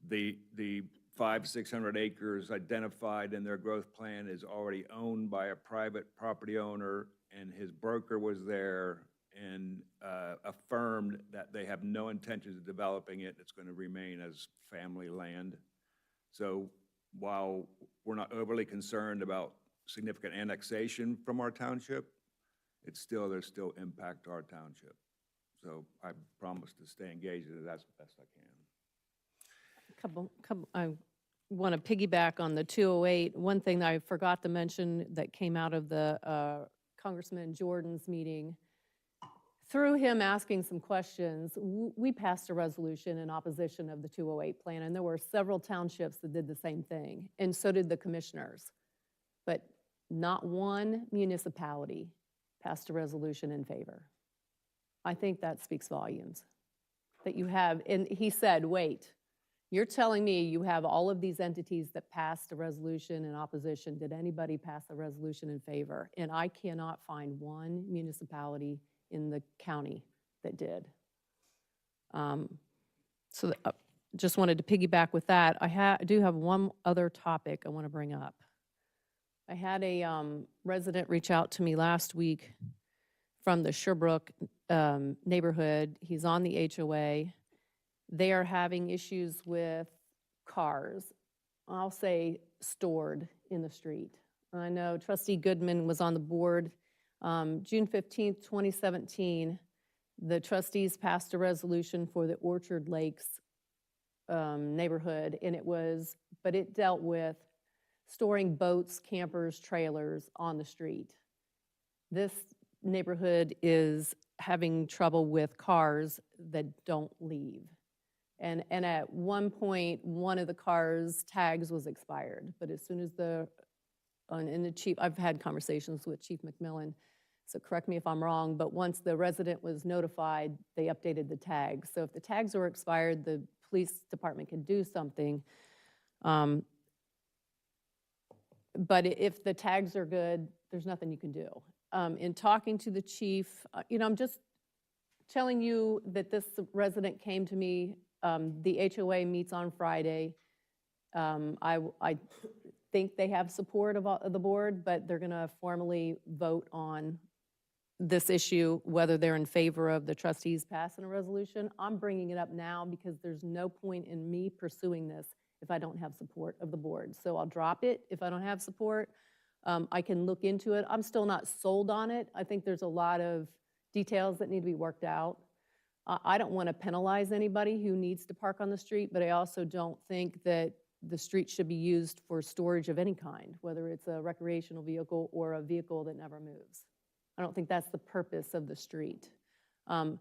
The 600 acres identified in their growth plan is already owned by a private property owner, and his broker was there and affirmed that they have no intentions of developing it. It's going to remain as family land. So while we're not overly concerned about significant annexation from our township, there's still impact to our township. So I promise to stay engaged in it as best I can. I want to piggyback on the 208. One thing that I forgot to mention that came out of the Congressman Jordan's meeting, through him asking some questions, we passed a resolution in opposition of the 208 plan, and there were several townships that did the same thing, and so did the commissioners. But not one municipality passed a resolution in favor. I think that speaks volumes. That you have, and he said, wait, you're telling me you have all of these entities that passed a resolution in opposition. Did anybody pass a resolution in favor? And I cannot find one municipality in the county that did. Just wanted to piggyback with that. I do have one other topic I want to bring up. I had a resident reach out to me last week from the Sherbrooke neighborhood. He's on the HOA. They are having issues with cars, I'll say stored in the street. I know Trustee Goodman was on the board. June 15th, 2017, the trustees passed a resolution for the Orchard Lakes neighborhood, and it dealt with storing boats, campers, trailers on the street. This neighborhood is having trouble with cars that don't leave. And at one point, one of the cars' tags was expired, but as soon as I've had conversations with Chief McMillan, so correct me if I'm wrong, but once the resident was notified, they updated the tags. So if the tags are expired, the police department can do something. But if the tags are good, there's nothing you can do. In talking to the chief, I'm just telling you that this resident came to me. The HOA meets on Friday. I think they have support of the board, but they're going to formally vote on this issue, whether they're in favor of the trustees passing a resolution. I'm bringing it up now because there's no point in me pursuing this if I don't have support of the board. So I'll drop it if I don't have support. I can look into it. I'm still not sold on it. I think there's a lot of details that need to be worked out. I don't want to penalize anybody who needs to park on the street, but I also don't think that the street should be used for storage of any kind, whether it's a recreational vehicle or a vehicle that never moves. I don't think that's the purpose of the street. The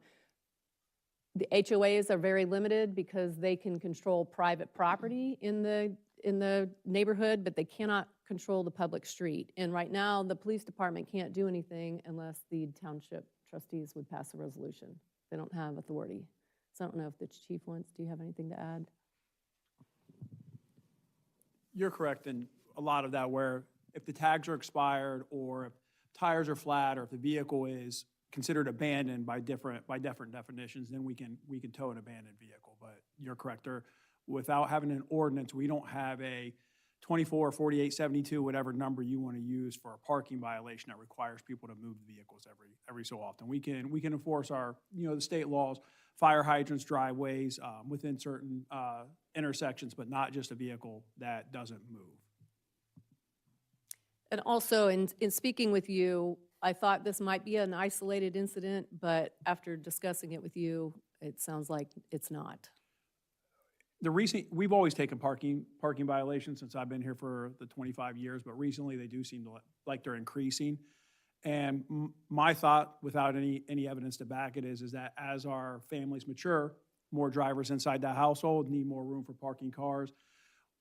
HOAs are very limited because they can control private property in the neighborhood, but they cannot control the public street. And right now, the police department can't do anything unless the township trustees would pass a resolution. They don't have authority. So I don't know if the chief wants, do you have anything to add? You're correct in a lot of that, where if the tags are expired or if tires are flat or if the vehicle is considered abandoned by different definitions, then we can tow an abandoned vehicle. But you're correct. Without having an ordinance, we don't have a 24, 48, 72, whatever number you want to use for a parking violation that requires people to move the vehicles every so often. We can enforce our, the state laws, fire hydrants, driveways, within certain intersections, but not just a vehicle that doesn't move. And also, in speaking with you, I thought this might be an isolated incident, but after discussing it with you, it sounds like it's not. We've always taken parking violations since I've been here for the 25 years, but recently they do seem to like they're increasing. And my thought, without any evidence to back it, is that as our families mature, more drivers inside the household need more room for parking cars.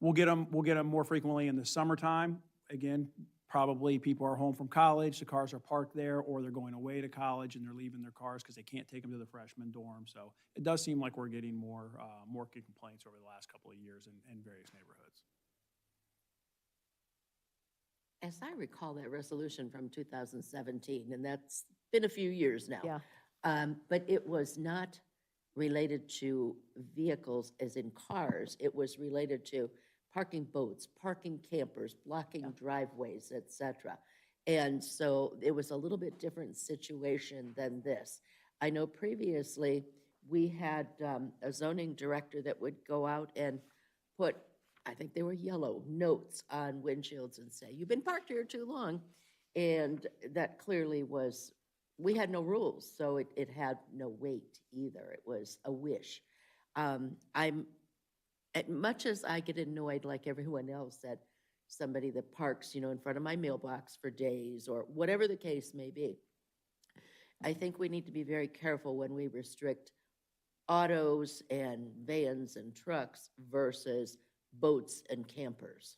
We'll get them more frequently in the summertime. Again, probably people are home from college, the cars are parked there, or they're going away to college and they're leaving their cars because they can't take them to the freshman dorm. So it does seem like we're getting more complaints over the last couple of years in various neighborhoods. As I recall that resolution from 2017, and that's been a few years now. Yeah. But it was not related to vehicles as in cars. It was related to parking boats, parking campers, blocking driveways, et cetera. And so it was a little bit different situation than this. I know previously we had a zoning director that would go out and put, I think they were yellow, notes on windshields and say, you've been parked here too long. And that clearly was, we had no rules, so it had no weight either. It was a wish. As much as I get annoyed like everyone else at somebody that parks, in front of my mailbox for days or whatever the case may be, I think we need to be very careful when we restrict autos and vans and trucks versus boats and campers.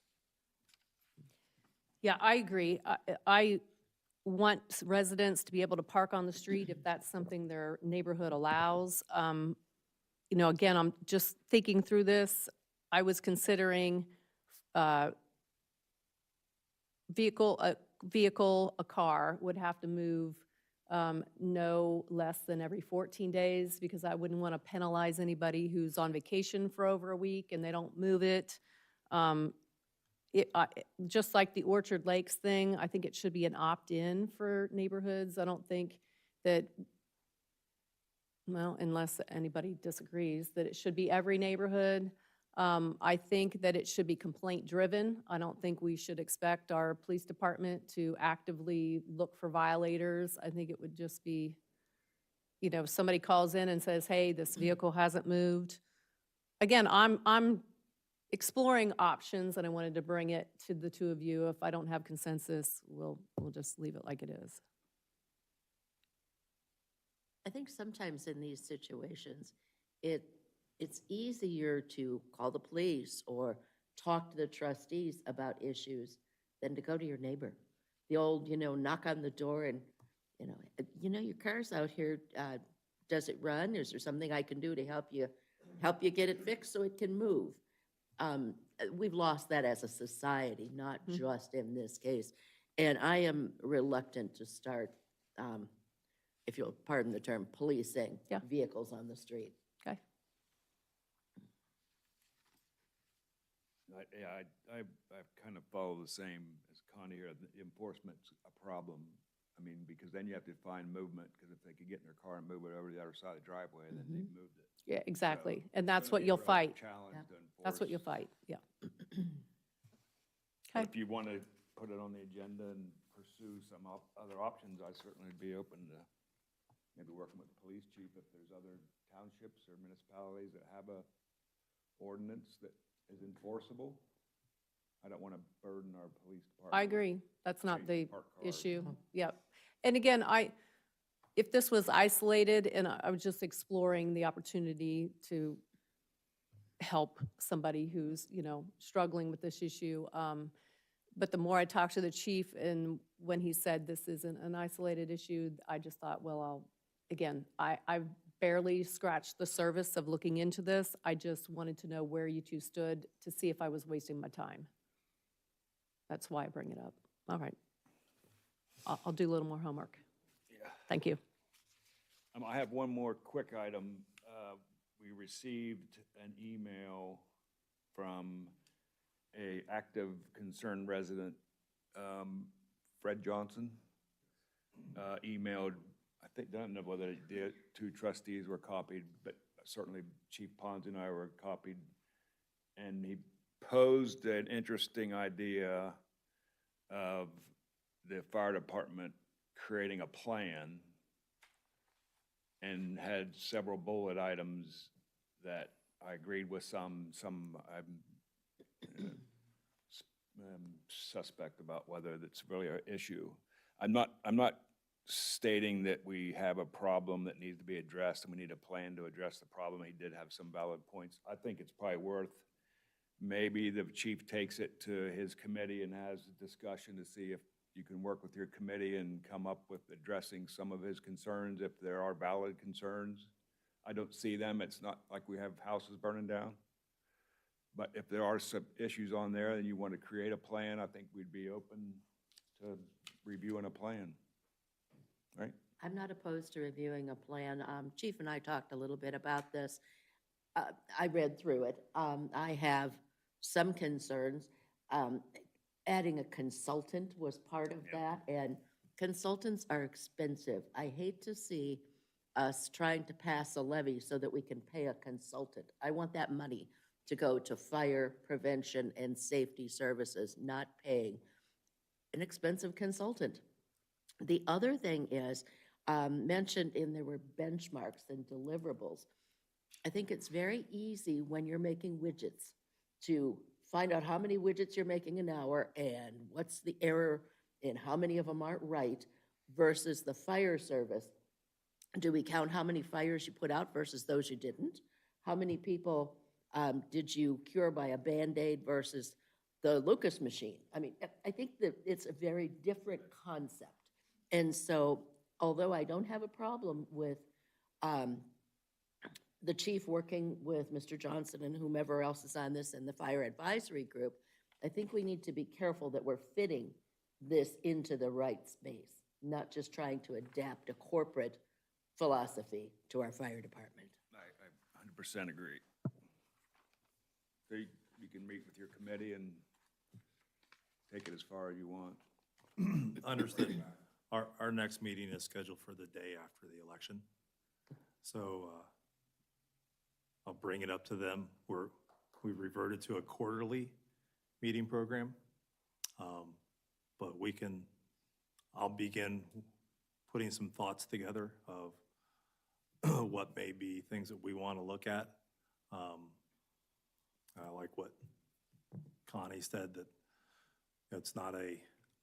Yeah, I agree. I want residents to be able to park on the street if that's something their neighborhood allows. Again, I'm just thinking through this. I was considering a car would have to move no less than every 14 days because I wouldn't want to penalize anybody who's on vacation for over a week and they don't move it. Just like the Orchard Lakes thing, I think it should be an opt-in for neighborhoods. I don't think that, well, unless anybody disagrees, that it should be every neighborhood. I think that it should be complaint-driven. I don't think we should expect our police department to actively look for violators. I think it would just be, if somebody calls in and says, hey, this vehicle hasn't moved. Again, I'm exploring options, and I wanted to bring it to the two of you. If I don't have consensus, we'll just leave it like it is. I think sometimes in these situations, it's easier to call the police or talk to the trustees about issues than to go to your neighbor. The old, knock on the door and, your car's out here, does it run? Is there something I can do to help you get it fixed so it can move? We've lost that as a society, not just in this case. And I am reluctant to start, if you'll pardon the term, policing vehicles on the street. Okay. I kind of follow the same as Connie here. The enforcement's a problem. I mean, because then you have to find movement, because if they could get in their car and move it over to the other side of the driveway, then they've moved it. Yeah, exactly. So And that's it's what gonna be you'll a real fight. challenge to That's what you'll enforce. fight, yeah. But Okay. if you want to put it on the agenda and pursue some other options, I'd certainly be open to maybe working with the police chief if there's other townships or municipalities that have a ordinance that is enforceable. I don't want to burden our police department. I agree. That's not the Park cars. issue. Yep. And again, if this was isolated and I was just exploring the opportunity to help somebody who's, struggling with this issue. But the more I talked to the chief and when he said this isn't an isolated issue, I just thought, well, I've barely scratched the surface of looking into this. I just wanted to know where you two stood to see if I was wasting my time. That's why I bring it up. All right. I'll do a little more homework. Yeah. Thank you. I have one more quick item. We received an email from a active concerned resident, Fred Johnson, emailed, I don't know whether the two trustees were copied, but certainly Chief Pons and I were copied. And he posed an interesting idea of the fire department creating a plan and had several bullet items that I agreed with some I'm suspect about whether that's really an issue. I'm not stating that we have a problem that needs to be addressed and we need a plan to address the problem. He did have some valid points. I think it's probably worth, maybe the chief takes it to his committee and has a discussion to see if you can work with your committee and come up with addressing some of his concerns, if there are valid concerns. I don't see them. It's not like we have houses burning down. But if there are some issues on there and you want to create a plan, I think we'd be open to reviewing a plan. Right? I'm not opposed to reviewing a plan. Chief and I talked a little bit about this. I read through it. I have some concerns. Adding a consultant was part of that, and consultants are expensive. I hate to see us trying to pass a levy so that we can pay a consultant. I want that money to go to fire prevention and safety services, not paying an expensive consultant. The other thing is, mentioned in there were benchmarks and deliverables. I think it's very easy when you're making widgets to find out how many widgets you're making an hour and what's the error in how many of them aren't right versus the fire service. Do we count how many fires you put out versus those you didn't? How many people did you cure by a Band-Aid versus the Lucas machine? I mean, I think that it's a very different concept. And so, although I don't have a problem with the chief working with Mr. Johnson and whomever else is on this and the fire advisory group, I think we need to be careful that we're fitting this into the right space, not just trying to adapt a corporate philosophy to our fire department. I 100% agree. So you can meet with your committee and take it as far as you want. Understood. Our next meeting is scheduled for the day after the election. So I'll bring it up to them. We've reverted to a quarterly meeting program. But I'll begin putting some thoughts together of what may be things that we want to look at. I like what Connie said, that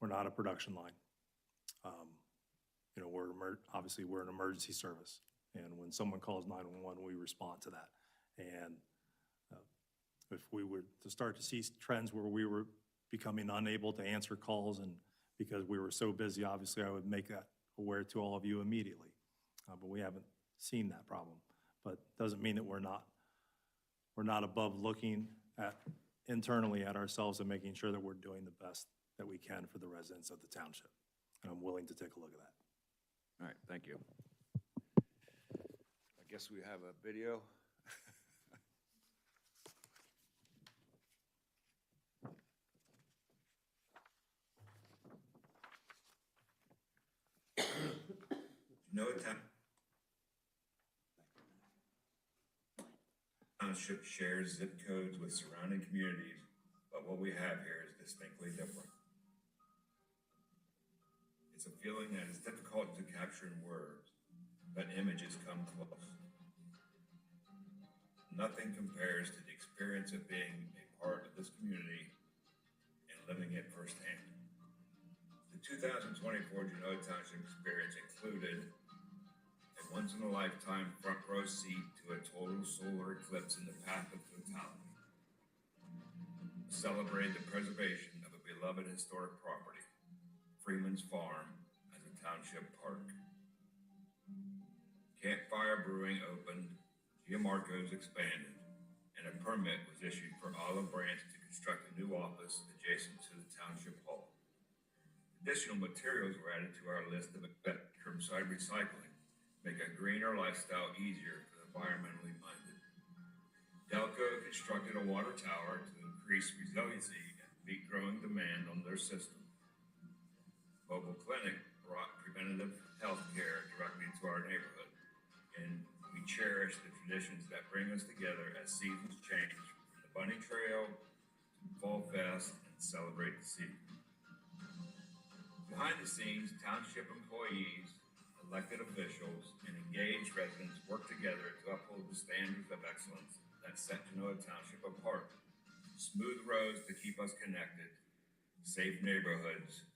we're not a production line. You know, obviously we're an emergency service, and when someone calls 911, we respond to that. And if we were to start to see trends where we were becoming unable to answer calls, and because we were so busy, obviously I would make that aware to all of you immediately. But we haven't seen that problem. But doesn't mean that we're not above looking at internally at ourselves and making sure that we're doing the best that we can for the residents of the township. And I'm willing to take a look at that. All right, thank you. I guess we have a video. Township shares zip codes with surrounding communities, but what we have here is distinctly different. It's a feeling that is difficult to capture in words, but images come close. Nothing compares to the experience of being a part of this community and living it firsthand. The 2024 Genoa Township experience included a once-in-a-lifetime front row seat to a total solar eclipse in the path of totality. Celebrated the preservation of a beloved historic property, Freeman's Farm, as a township park. Campfire Brewing opened, Giamarco's expanded, and a permit was issued for Olive Branch to construct a new office adjacent to the township hall. Additional materials were added to our list of curbside recycling, make a greener lifestyle easier for the environmentally minded. Delco constructed a water tower to increase resiliency and meet growing demand on their system. Mobile Clinic brought preventative health care directly to our neighborhood, and we cherish the traditions that bring us together as seasons change, from the Bunny Trail to Fall Fest, and celebrate the season. Behind the scenes, township employees, elected officials, and engaged residents work together to uphold the standards of excellence that set Genoa Township apart. Smooth roads to keep us connected, safe neighborhoods,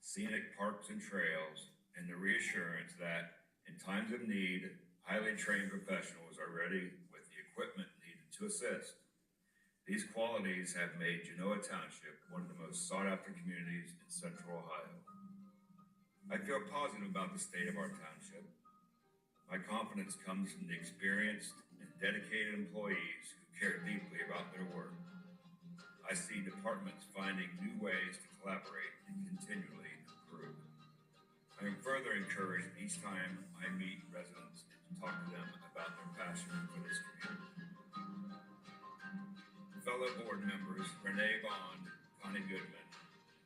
scenic parks and trails, and the reassurance that in times of need, highly trained professionals are ready with the equipment needed to assist. These qualities have made Genoa Township one of the most sought-after communities in Central Ohio. I feel positive about the state of our township. My confidence comes from the experienced and dedicated employees who care deeply about their work. I see departments finding new ways to collaborate and continually improve. I am further encouraged each time I meet residents and to talk to them about their passion for this community. Fellow board members Renee Bond, Connie Goodman,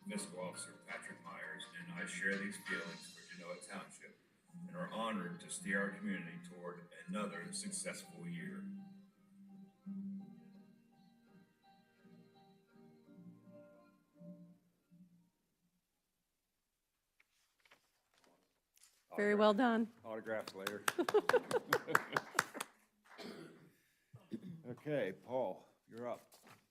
Fiscal Officer Patrick Myers, and I share these feelings for Genoa Township and are honored to steer our community toward another successful year. Very well done. Autographs later. Okay, Paul, you're up.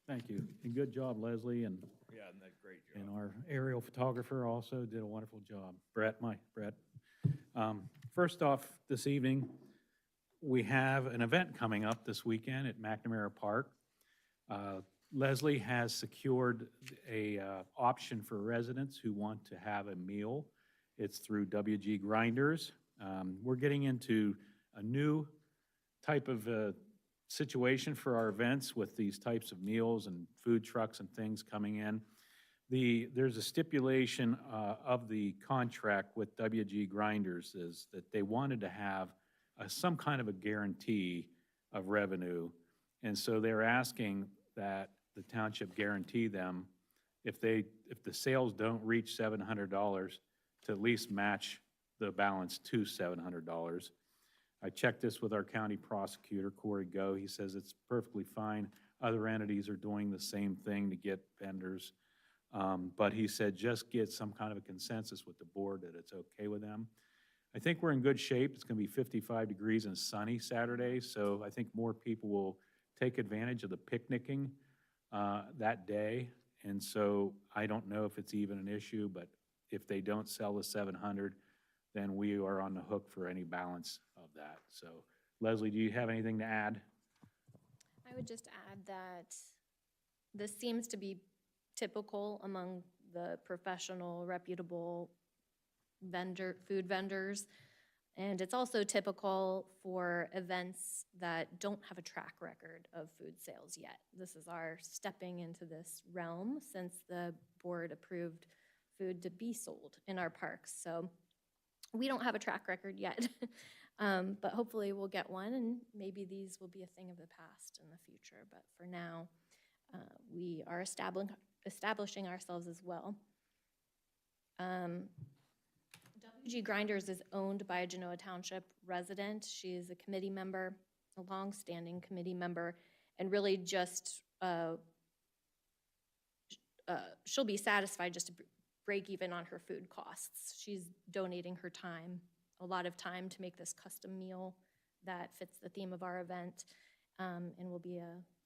Thank you. And good job, Leslie, and Yeah, and that great job. And our aerial photographer also did a wonderful job. Brett. First off, this evening, we have an event coming up this weekend at McNamara Park. Leslie has secured a option for residents who want to have a meal. It's through WG Grinders. We're getting into a new type of situation for our events with these types of meals and food trucks and things coming in. There's a stipulation of the contract with WG Grinders is that they wanted to have some kind of a guarantee of revenue. And so they're asking that the township guarantee them if the sales don't reach $700 to at least match the balance to $700. I checked this with our county prosecutor, Corey Go. He says it's perfectly fine. Other entities are doing the same thing to get vendors. But he said just get some kind of a consensus with the board that it's okay with them. I think we're in good shape. It's going to be 55 degrees and sunny Saturday, so I think more people will take advantage of the picnicking that day. And so I don't know if it's even an issue, but if they don't sell the 700, then we are on the hook for any balance of that. So, Leslie, do you have anything to add? I would just add that this seems to be typical among the professional, reputable food vendors. And it's also typical for events that don't have a track record of food sales yet. This is our stepping into this realm since the board approved food to be sold in our parks. So we don't have a track record yet, but hopefully we'll get one, and maybe these will be a thing of the past in the future. But for now, we are establishing ourselves as well. WG Grinders is owned by a Genoa Township resident. She is a committee member, a long-standing committee member, and really just she'll be satisfied just to break even on her food costs. She's donating her time, a lot of time, to make this custom meal that fits the theme of our event, and will be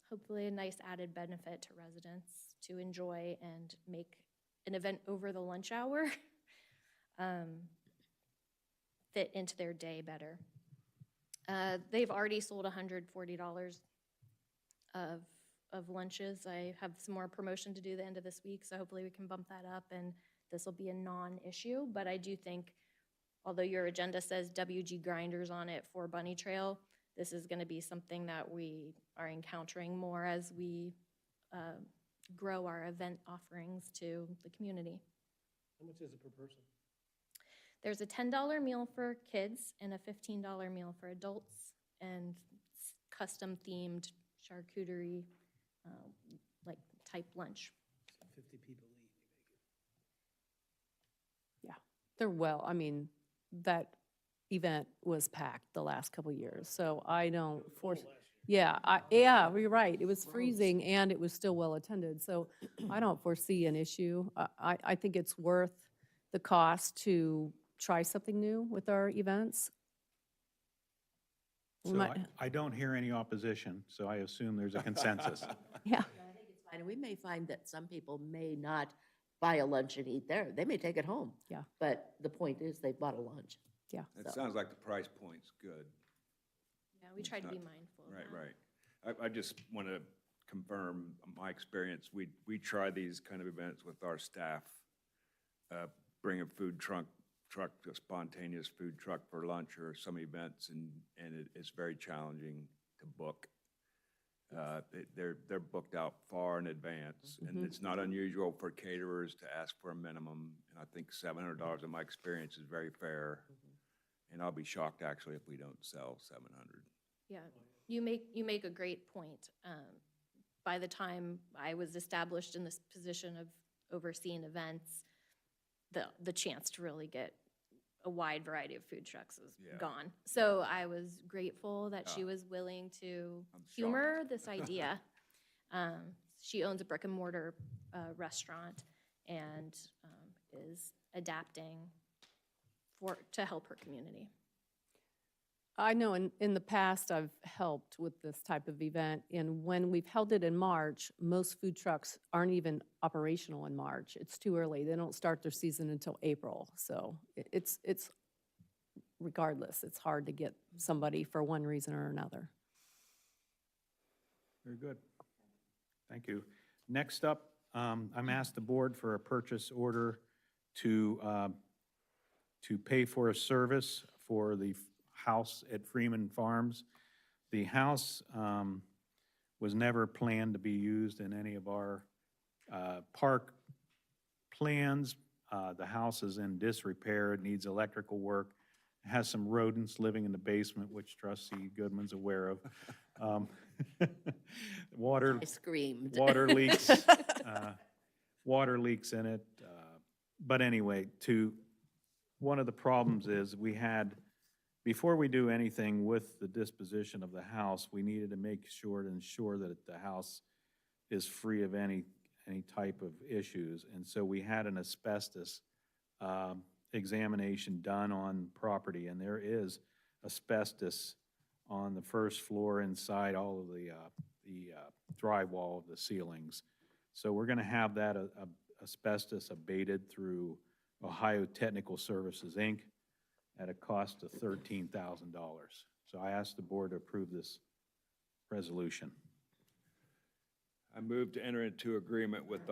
hopefully a nice added benefit to residents to enjoy and make an event over the lunch hour fit into their day better. They've already sold $140 of lunches. I have some more promotion to do the end of this week, so hopefully we can bump that up and this will be a non-issue. But I do think, although your agenda says WG Grinders on it for Bunny Trail, this is going to be something that we are encountering more as we grow our event offerings to the community. How much is it per person? There's a $10 meal for kids and a $15 meal for adults, and custom themed charcuterie like type lunch. So 50 people eat, Yeah, they're well, I mean, that event was packed the last couple years, so I don't force. Yeah, you're right. It was freezing and it was still well attended, so I don't foresee an issue. I think it's worth the cost to try something new with our events. We So might- I don't hear any opposition, so I assume there's a consensus. Yeah, I think it's fine, and we may find that some people may not buy a lunch and eat there. They may take it home. Yeah. But the point is, they bought a lunch. yeah. It So- sounds like the price point's good. Yeah, we try to be mindful of Right, that. right. I just want to confirm my experience. We try these kind of events with our staff. Bring a food truck, a spontaneous food truck for lunch or some events, and it's very challenging to book. They're booked out far in advance, and it's not unusual for caterers to ask for a minimum. And I think $700 in my experience is very fair. And I'll be shocked actually if we don't sell 700. Yeah, you make a great point. By the time I was established in this position of overseeing events, the chance to really get a wide variety of food trucks was Yeah. gone. So I was grateful that she Yeah. was willing to I'm shocked. humor this idea. She owns a brick and mortar restaurant and is adapting to help her community. I know in the past, I've helped with this type of event, and when we've held it in March, most food trucks aren't even operational in March. It's too early. They don't start their season until April, so it's regardless, it's hard to get somebody for one reason or another. Very good. Thank you. Next up, I'm asked the board for a purchase order to pay for a service for the house at Freeman Farms. The house was never planned to be used in any of our park plans. The house is in disrepair, it needs electrical work, it has some rodents living in the basement, which Trustee Goodman's aware of. Water. I screamed. Water leaks, water leaks in it. But anyway, one of the problems is before we do anything with the disposition of the house, we needed to ensure that the house is free of any type of issues. And so we had an asbestos examination done on property, and there is asbestos on the first floor inside all of the drywall of the ceilings. So we're gonna have that asbestos abated through Ohio Technical Services, Inc. at a cost of $13,000. So I asked the board to approve this resolution. I move to enter into agreement with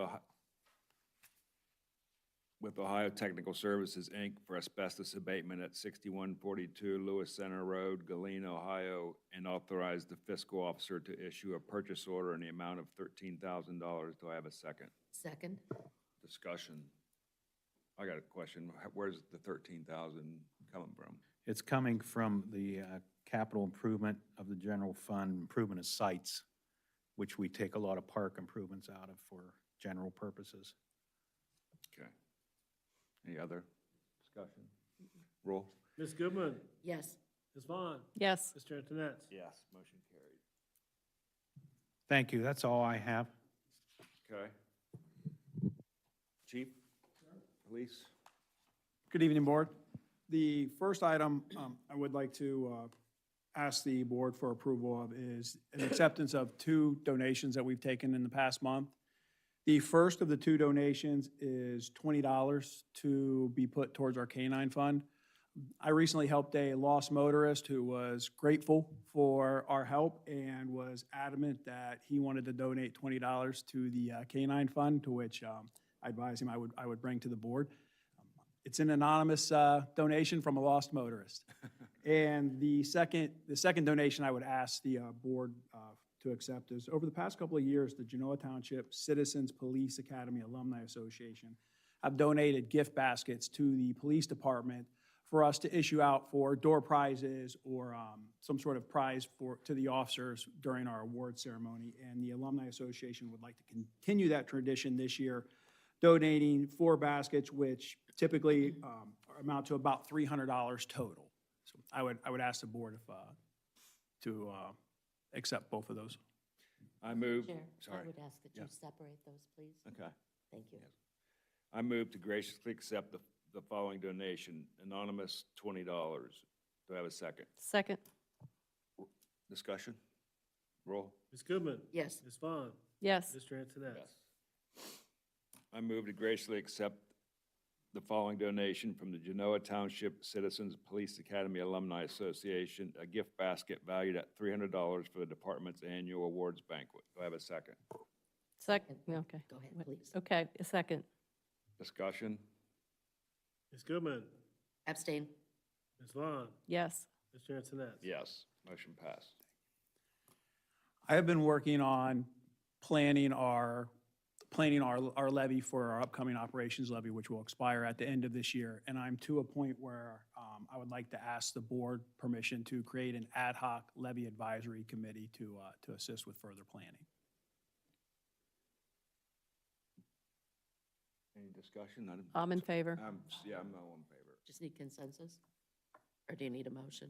Ohio Technical Services, Inc. for asbestos abatement at 6142 Lewis Center Road, Galena, Ohio, and authorize the fiscal officer to issue a purchase order in the amount of $13,000. Do I have a second? Second? Discussion. I got a question. Where's the 13,000 coming from? It's coming from the capital improvement of the general fund, improvement of sites, which we take a lot of park improvements out of for general purposes. Okay. Any other discussion? Roll. Ms. Goodman, Yes. Ms. Vaughn, Yes, Mr. Antoinette. Yes, motion carried. Thank you, that's all I have. Okay. Chief? Police? Good evening, Board. The first item I would like to ask the Board for approval of is an acceptance of 2 donations that we've taken in the past month. The first of the 2 donations is $20 to be put towards our canine fund. I recently helped a lost motorist who was grateful for our help and was adamant that he wanted to donate $20 to the canine fund, to which I advised him I would bring to the board. It's an anonymous donation from a lost motorist. And the second donation I would ask the board to accept is, over the past couple of years, the Genoa Township Citizens Police Academy Alumni Association have donated gift baskets to the police department for us to issue out for door prizes or some sort of prize to the officers during our award ceremony. And the Alumni Association would like to continue that tradition this year, donating 4 baskets, which typically amount to about $300 total. So I would ask the board to accept both of those. I move, Chair, sorry. I would ask that you Yeah. separate those, please. Okay. Thank you. I move to graciously accept the following donation, anonymous, $20. Do I have a second? Second. Discussion? Roll. Ms. Goodman? Yes. Ms. Vaughn? Yes. Mr. Antoinette? I move to graciously accept the following donation from the Genoa Township Citizens Police Academy Alumni Association, a gift basket valued at $300 for the department's annual awards banquet. Do I have a second? Second, okay. Go ahead, please. Okay, a second. Discussion? Ms. Goodman? Abstain. Ms. Vaughn? Yes. Mr. Antoinette? Yes, motion passed. I have been working on planning our levy for our upcoming operations levy, which will expire at the end of this year. And I'm to a point where I would like to ask the board permission to create an ad hoc levy advisory committee to assist with further planning. Any discussion? I'm in favor. Yeah, I'm all in favor. Just need consensus? Or do you need a motion?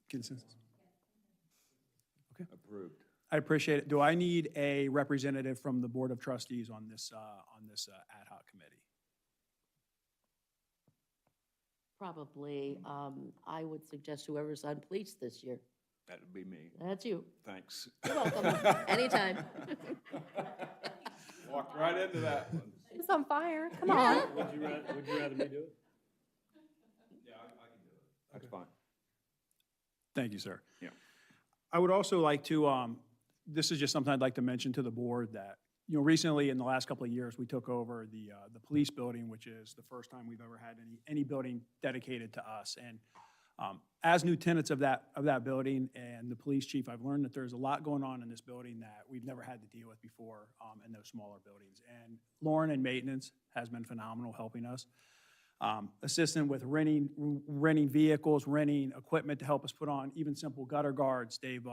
Consensus? Approved. I appreciate it. Do I need a representative from the Board of Trustees on this ad hoc committee? Probably, I would suggest whoever's on police this year. That would be me. That's you. Thanks. You're welcome. Anytime. Walked right into that one. It's on fire, come on. Would you rather me do it? Yeah, I can do it. That's fine. Thank you, sir. Yeah. I would also like to, this is just something I'd like to mention to the board that, recently in the last couple of years, we took over the police building, which is the first time we've ever had any building dedicated to us. And as new tenants of that building and the police chief, I've learned that there's a lot going on in this building that we've never had to deal with before in those smaller buildings. And Lauren in maintenance has been phenomenal helping us. Assisting with renting vehicles, renting equipment to help us put on even simple gutter guards. They've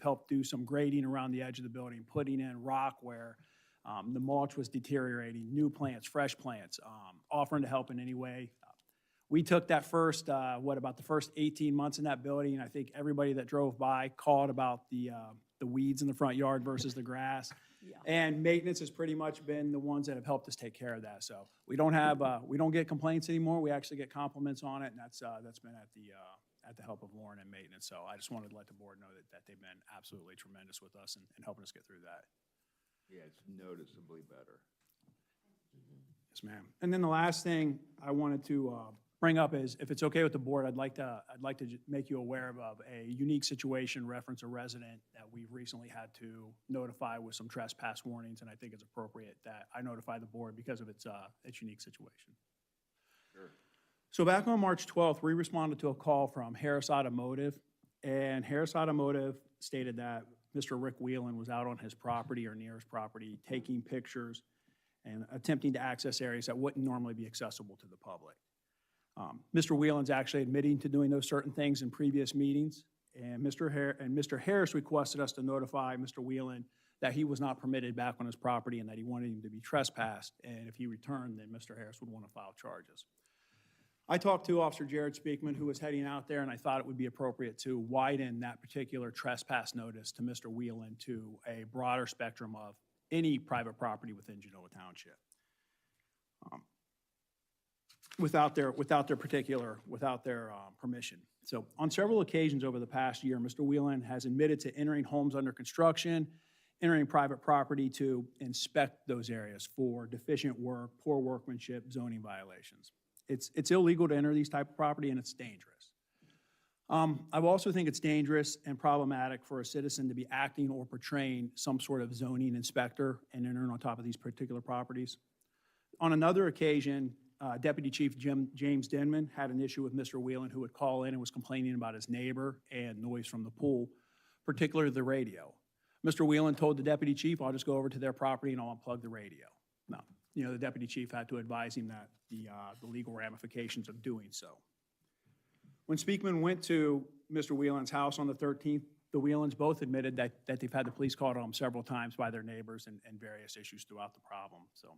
helped do some grading around the edge of the building, putting in rock where the mulch was deteriorating, new plants, fresh plants, offering to help in any way. We took that first, about the first 18 months in that building. I think everybody that drove by called about the weeds in the front yard versus the grass. Yeah. And maintenance has pretty much been the ones that have helped us take care of that. So we don't get complaints anymore. We actually get compliments on it, and that's been at the help of Lauren and maintenance. So I just wanted to let the board know that they've been absolutely tremendous with us and helping us get through that. Yeah, it's noticeably better. Yes, ma'am. And then the last thing I wanted to bring up is, if it's okay with the board, I'd like to make you aware of a unique situation, reference a resident that we've recently had to notify with some trespass warnings, and I think it's appropriate that I notify the board because of its unique situation. Sure. So back on March 12th, we responded to a call from Harris Automotive, and Harris Automotive stated that Mr. Rick Whelan was out on his property or near his property taking pictures and attempting to access areas that wouldn't normally be accessible to the public. Mr. Whelan's actually admitting to doing those certain things in previous meetings, and Mr. Harris requested us to notify Mr. Whelan that he was not permitted back on his property and that he wanted him to be trespassed, and if he returned, then Mr. Harris would want to file charges. I talked to Officer Jared Speakman, who was heading out there, and I thought it would be appropriate to widen that particular trespass notice to Mr. Whelan to a broader spectrum of any private property within Genoa Township. Without their permission. So on several occasions over the past year, Mr. Whelan has admitted to entering homes under construction, entering private property to inspect those areas for deficient work, poor workmanship, zoning violations. It's illegal to enter these type of property, and it's dangerous. I also think it's dangerous and problematic for a citizen to be acting or portraying some sort of zoning inspector and entering on top of these particular properties. On another occasion, Deputy Chief James Denman had an issue with Mr. Whelan, who would call in and was complaining about his neighbor and noise from the pool, particularly the radio. Mr. Whelan told the deputy chief, "I'll just go over to their property and I'll unplug the radio." Now, the deputy chief had to advise him that the legal ramifications of doing so. When Speakman went to Mr. Whelan's house on the 13th, the Whelans both admitted that they've had the police called on them several times by their neighbors and various issues throughout the problem. So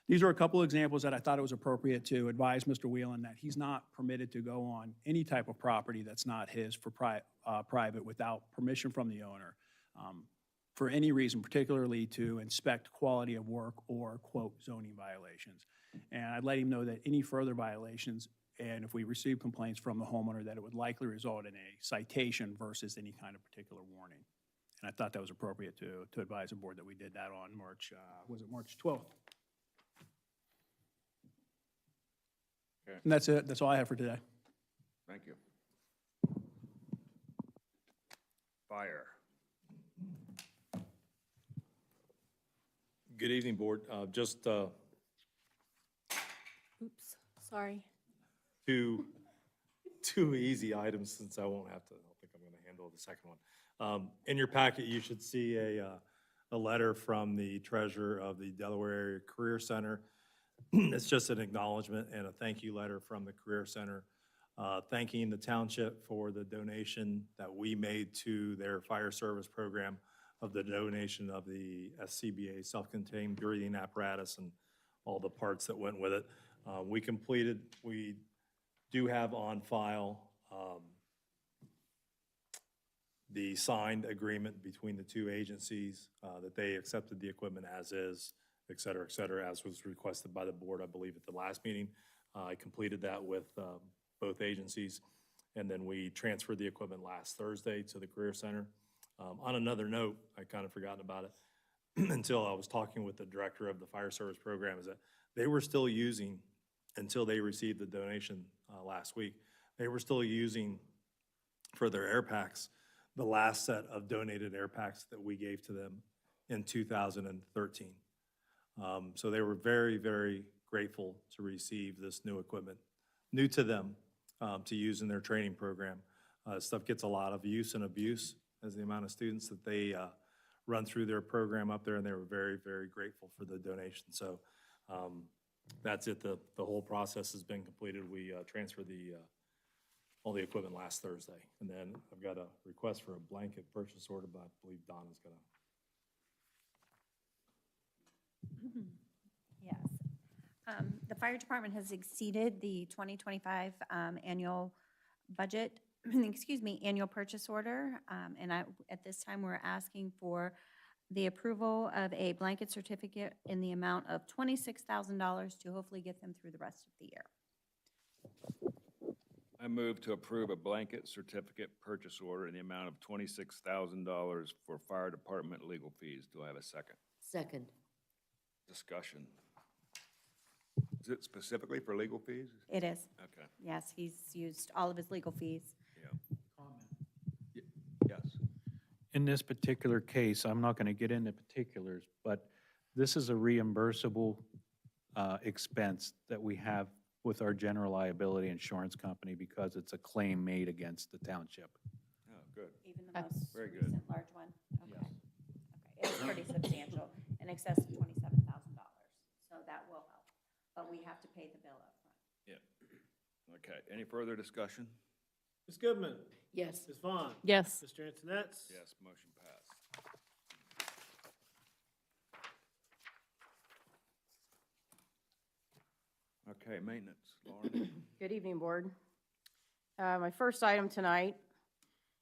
these are a couple of examples that I thought it was appropriate to advise Mr. Whelan that he's not permitted to go on any type of property that's not his for private without permission from the owner for any reason, particularly to inspect quality of work or, quote, zoning violations. And I'd let him know that any further violations, and if we receive complaints from the homeowner, that it would likely result in a citation versus any kind of particular warning. And I thought that was appropriate to advise the board that we did that on March, was it March 12th? Okay. And that's it. That's all I have for today. Thank you. Fire. Good evening, Board. Just Oops, sorry. two easy items, since I don't think I'm going to handle the second one. In your packet, you should see a letter from the treasurer of the Delaware Area Career Center. It's just an acknowledgement and a thank you letter from the Career Center, thanking the township for the donation that we made to their fire service program, of the donation of the SCBA self-contained breathing apparatus and all the parts that went with it. We do have on file the signed agreement between the two agencies, that they accepted the equipment as is, et cetera, as was requested by the board, I believe, at the last meeting. I completed that with both agencies, and then we transferred the equipment last Thursday to the Career Center. On another note, I kind of forgotten about it until I was talking with the director of the fire service program, is that they were still using, until they received the donation last week, they were still using for their air packs the last set of donated air packs that we gave to them in 2013. So they were very, very grateful to receive this new equipment, new to them, to use in their training program. Stuff gets a lot of use and abuse as the amount of students that they run through their program up there, and they were very, very grateful for the donation. So that's it. The whole process has been completed. We transferred all the equipment last Thursday. And then I've got a request for a blanket purchase order, but I believe Donna's gonna. Yes. The fire department has exceeded the 2025 annual budget, annual purchase order. And at this time, we're asking for the approval of a blanket certificate in the amount of $26,000 to hopefully get them through the rest of the year. I move to approve a blanket certificate purchase order in the amount of $26,000 for fire department legal fees. Do I have a second? Second. Discussion. Is it specifically for legal fees? It is. Okay. Yes, he's used all of his legal fees. Yes. In this particular case, I'm not going to get into particulars, but this is a reimbursable expense that we have with our general liability insurance company because it's a claim made against the township. Oh, good. Even the most Very good. recent large one? Okay. Yes. Okay, it's pretty substantial, in excess of $27,000, so that will help. But we have to pay the bill up front. Yeah. Okay. Any further discussion? Ms. Goodman? Yes. Ms. Vaughn? Yes. Mr. Antoinette? Yes, motion passed. Okay, maintenance. Lauren? Good evening, Board. My first item tonight,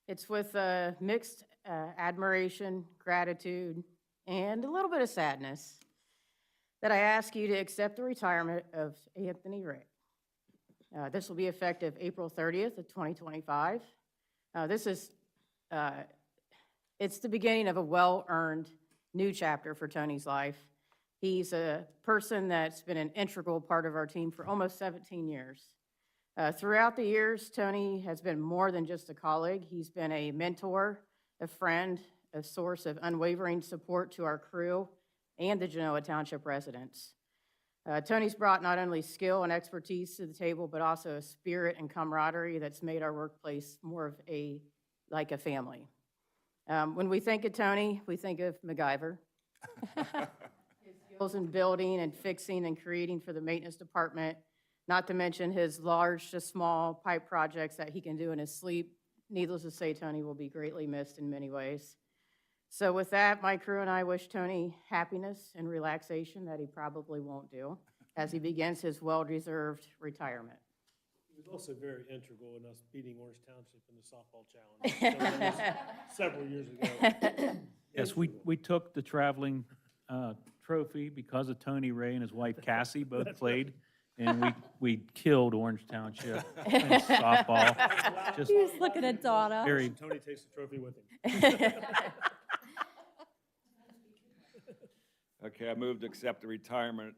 it's with mixed admiration, gratitude, and a little bit of sadness that I ask you to accept the retirement of Anthony Ray. This will be effective April 30th of 2025. It's the beginning of a well-earned new chapter for Tony's life. He's a person that's been an integral part of our team for almost 17 years. Throughout the years, Tony has been more than just a colleague. He's been a mentor, a friend, a source of unwavering support to our crew and the Genoa Township residents. Tony's brought not only skill and expertise to the table, but also a spirit and camaraderie that's made our workplace more of like a family. When we think of Tony, we think of MacGyver. His skills in building and fixing and creating for the maintenance department, not to mention his large to small pipe projects that he can do in his sleep. Needless to say, Tony will be greatly missed in many ways. So with that, my crew and I wish Tony happiness and relaxation that he probably won't do as he begins his well-deserved retirement. He was also very integral in us beating Orange Township in the softball challenge several years ago. Yes, we took the traveling trophy because of Tony Ray and his wife Cassie both played. And we killed Orange Township in softball. Just He was looking at Donna. very, Tony takes the trophy with him. Okay, I move to accept the retirement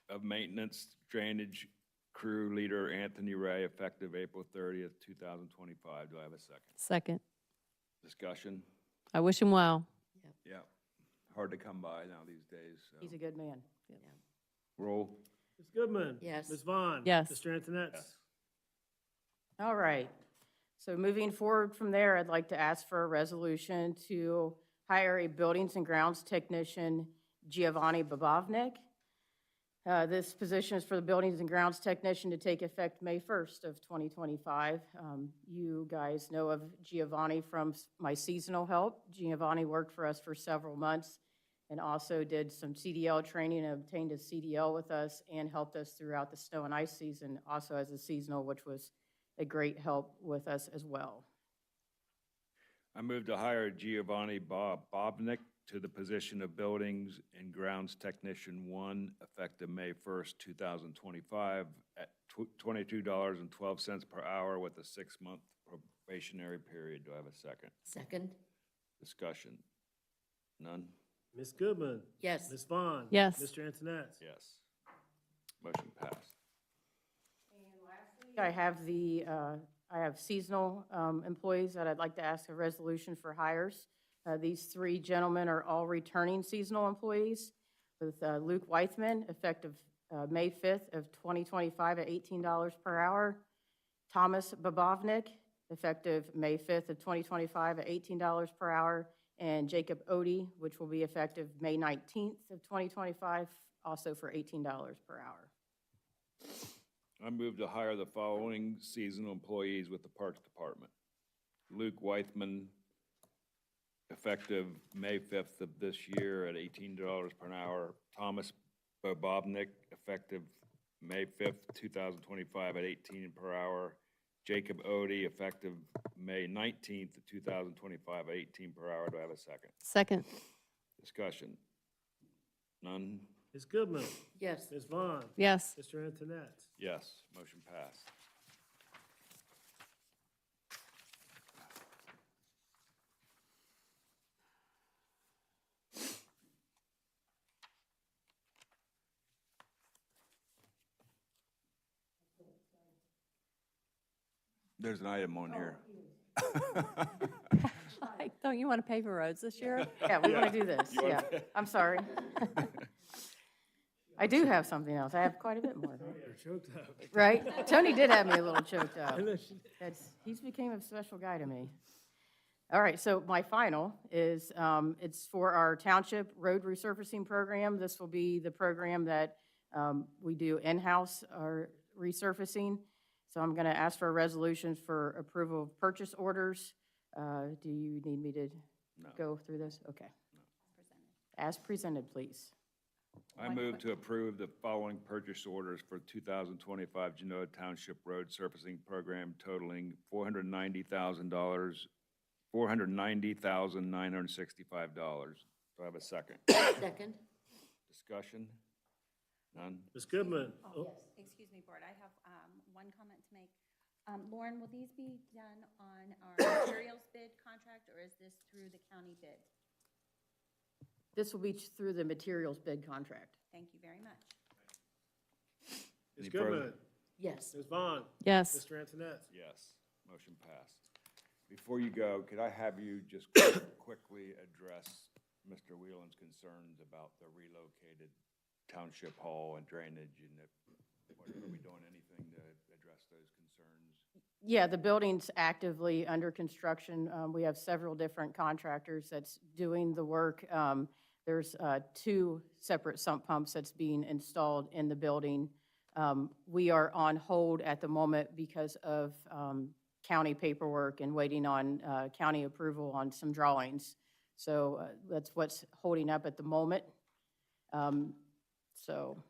of maintenance drainage crew leader Anthony Ray effective April 30th, 2025. Do I have a second? Second. Discussion? I wish him well. Yeah. Hard to come by now these days, so. He's a good man. Roll. Ms. Goodman? Yes. Ms. Vaughn? Yes. Mr. Antoinette? All right. So moving forward from there, I'd like to ask for a resolution to hire a buildings and grounds technician, Giovanni Bobovnik. This position is for the buildings and grounds technician to take effect May 1st of 2025. You guys know of Giovanni from my seasonal help. Giovanni worked for us for several months and also did some CDL training and obtained a CDL with us and helped us throughout the snow and ice season, also as a seasonal, which was a great help with us as well. I move to hire Giovanni Bobovnik to the position of Buildings and Grounds Technician 1, effective May 1st, 2025, at $22.12 per hour with a 6-month probationary period. Do I have a second? Second? Discussion? None? Ms. Goodman? Yes. Ms. Vaughn? Yes. Mr. Antoinette? Yes. Motion passed. I have seasonal employees that I'd like to ask a resolution for hires. These three gentlemen are all returning seasonal employees, with Luke Weithman, effective May 5th of 2025 at $18 per hour. Thomas Bobovnik, effective May 5th of 2025 at $18 per hour. And Jacob Odie, which will be effective May 19th of 2025, also for $18 per hour. I move to hire the following seasonal employees with the Parks Department. Luke Weithman, effective May 5th of this year at $18 per hour. Thomas Bobovnik, effective May 5th, 2025 at $18 per hour. Jacob Odie, effective May 19th of 2025 at $18 per hour. Do I have a second? Second. Discussion? None? Ms. Goodman? Yes. Ms. Vaughn? Yes. Mr. Antoinette? Yes. Motion passed. There's an item on here. Don't you want to pay for roads this year? Yeah, we want to do this, You wanna- yeah. I'm sorry. I do have something else. I have quite a bit more, You're choked up. right? Tony did have me a little choked up. He's became a special guy to me. All right, so my final is, it's for our township road resurfacing program. This will be the program that we do in-house, our resurfacing. So I'm going to ask for a resolution for approval of purchase orders. Do you need me to No. go through this? Okay. As presented, please. I move to approve the following purchase orders for 2025 Genoa Township Road Surfacing Program totaling $490,965. Do I have a second? Second? Discussion? None? Ms. Goodman? Oh, Excuse me, Board, I have one comment to make. Lauren, will these be done on our materials bid contract, or is this through the county bid? This will be through the materials bid contract. Thank you very much. Ms. Any further? Goodman? Yes. Ms. Vaughn? Yes. Mr. Antoinette? Yes. Motion passed. Before you go, could I have you just quickly address Mr. Whelan's concerns about the relocated township hall and drainage, and are we doing anything to address those concerns? Yeah, the building's actively under construction. We have several different contractors that's doing the work. There's 2 separate sump pumps that's being installed in the building. We are on hold at the moment because of county paperwork and waiting on county approval on some drawings. So that's what's holding up at the moment. So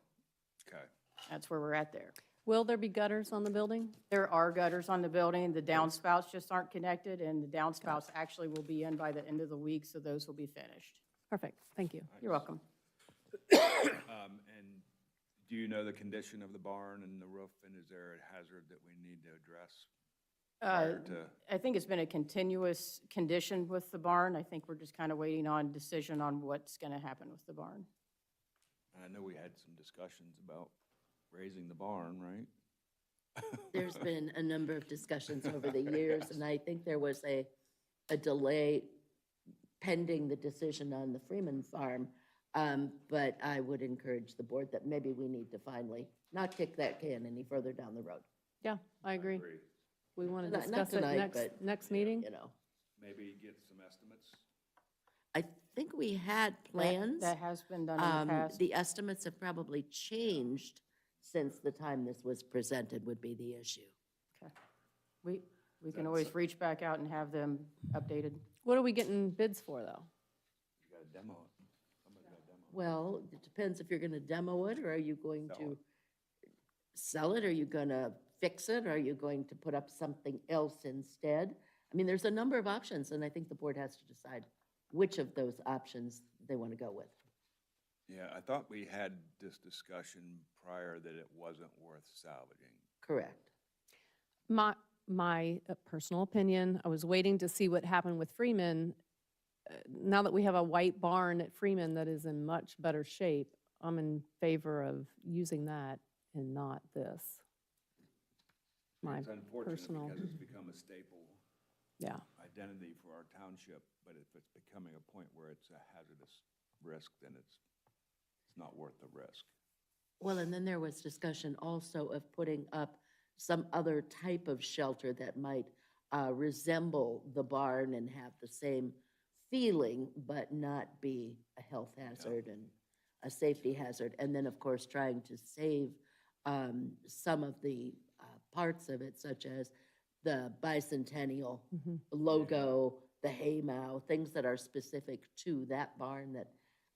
Okay. that's where we're at there. Will there be gutters on the building? There are gutters on the building. The downspouts just aren't connected, and the downspouts actually will be in by the end of the week, so those will be finished. Perfect. Thank you. You're welcome. And do you know the condition of the barn and the roof, and is there a hazard that we need to address prior to? I think it's been a continuous condition with the barn. I think we're just kind of waiting on decision on what's going to happen with the barn. I know we had some discussions about raising the barn, right? There's been a number of discussions over the years, and I think there was a delay pending the decision on the Freeman Farm. But I would encourage the board that maybe we need to finally not kick that can any further down the road. Yeah, I agree. We want to Not discuss it tonight, but, next meeting? You know, Maybe get some estimates? I think we had plans. That has been done in the past. The estimates have probably changed since the time this was presented would be the issue. Okay. We can always reach back out and have them updated. What are we getting bids for, though? You gotta demo it. Somebody's gotta demo it. Well, it depends if you're gonna demo it, or are you going Sell to it. sell it? Are you gonna fix it? Are you going to put up something else instead? I mean, there's a number of options, and I think the board has to decide which of those options they want to go with. Yeah, I thought we had this discussion prior that it wasn't worth salvaging. Correct. My personal opinion, I was waiting to see what happened with Freeman. Now that we have a white barn at Freeman that is in much better shape, I'm in favor of using that and not this. My It's unfortunate personal, because it's become a staple yeah. identity for our township, but if it's becoming a point where it's a hazardous risk, then it's not worth the risk. Well, and then there was discussion also of putting up some other type of shelter that might resemble the barn and have the same feeling, but not be a health hazard and a safety hazard. And then, of course, trying to save some of the parts of it, such as the bicentennial logo, the haymow, things that are specific to that barn that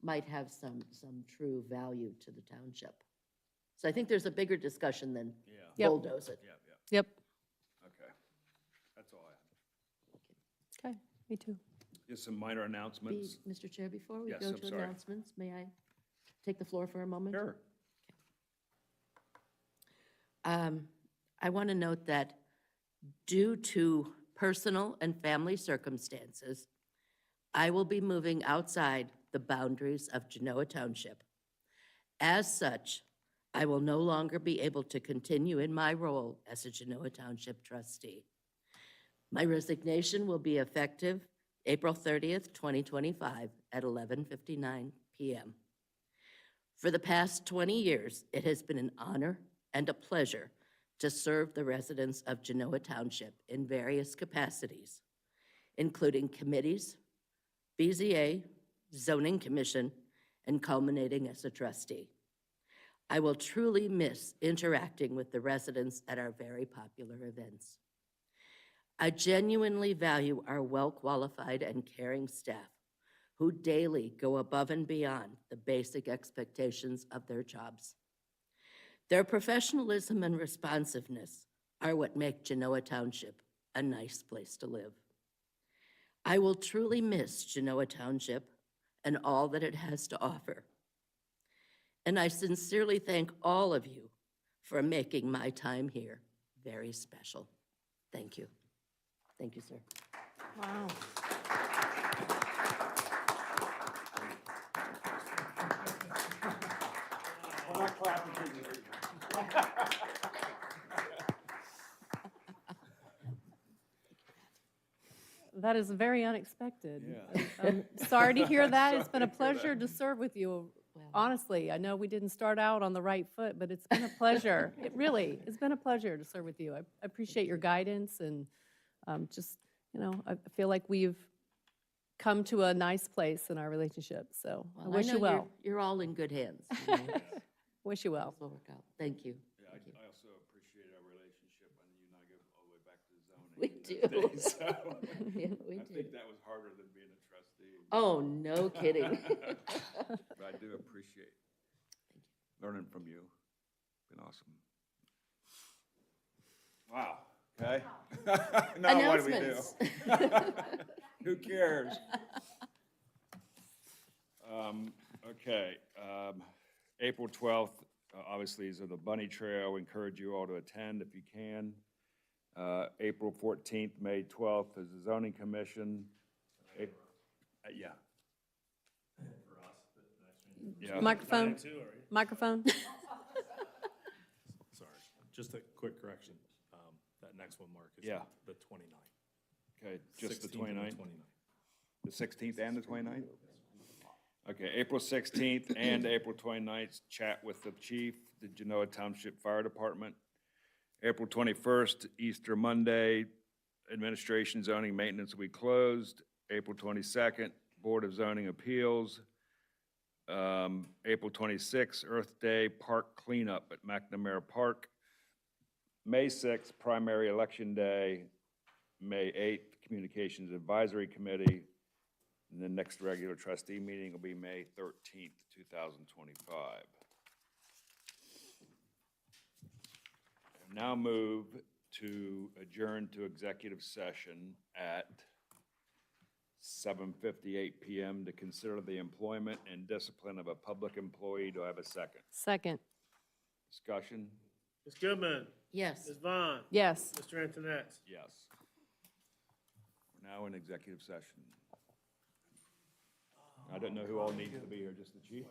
might have some true value to the township. So I think there's a bigger discussion than Yep. bulldoze it. Yep, Okay. That's all I have. okay, me too. Just some minor announcements. Mr. Chair, before we Yes, go I'm to sorry. announcements, may I take the floor for a moment? Sure. I want to note that due to personal and family circumstances, I will be moving outside the boundaries of Genoa Township. As such, I will no longer be able to continue in my role as a Genoa Township trustee. My resignation will be effective April 30th, 2025 at 11:59 p.m. For the past 20 years, it has been an honor and a pleasure to serve the residents of Genoa Township in various capacities, including committees, BZA, Zoning Commission, and culminating as a trustee. I will truly miss interacting with the residents at our very popular events. I genuinely value our well-qualified and caring staff who daily go above and beyond the basic expectations of their jobs. Their professionalism and responsiveness are what make Genoa Township a nice place to live. I will truly miss Genoa Township and all that it has to offer. And I sincerely thank all of you for making my time here very special. Thank you. Thank you, sir. Wow. That is very unexpected. Yeah. I'm sorry to hear that. It's been a pleasure to serve with you. Well, Honestly, I know we didn't start out on the right foot, but it's been a pleasure. It really, it's been a pleasure to serve with you. I appreciate your guidance and just, I feel like we've come to a nice place in our relationship, so I well, wish know you well. You're all in good hands. You know. Wish you well. This will work out. Thank you. Yeah, I also appreciate our relationship, and you and I go all the way back to zoning. We in those do. days, so Yeah, we I do. think that was harder than being a trustee. Oh, no kidding. But I do appreciate learning from you. Been awesome. Wow, okay? Now what do we do? Announcements. Who cares? Okay, April 12th, obviously, is the Bunny Trail. Encourage you all to attend if you can. April 14th, May 12th is the Zoning Commission. Yeah. Yeah. Microphone, Too, are you? microphone. Sorry, just a quick correction. That next one, Mark, is Yeah. the 29th. Okay, just the 16th and 29th? 29th. The 16th and the 29th? Okay, April 16th and April 29th, chat with the chief, the Genoa Township Fire Department. April 21st, Easter Monday, Administration Zoning Maintenance will be closed. April 22nd, Board of Zoning Appeals. April 26th, Earth Day, Park Cleanup at McNamara Park. May 6th, Primary Election Day. May 8th, Communications Advisory Committee. And the next regular trustee meeting will be May 13th, 2025. I now move to adjourn to executive session at 7:58 PM to consider the employment and discipline of a public employee. Do I have a second? Second, Discussion? Ms. Goodman? Yes. Ms. Vaughn? yes. Mr. Antoinette? Yes. We're now in executive session. I don't know who all needs to be here, just the chief?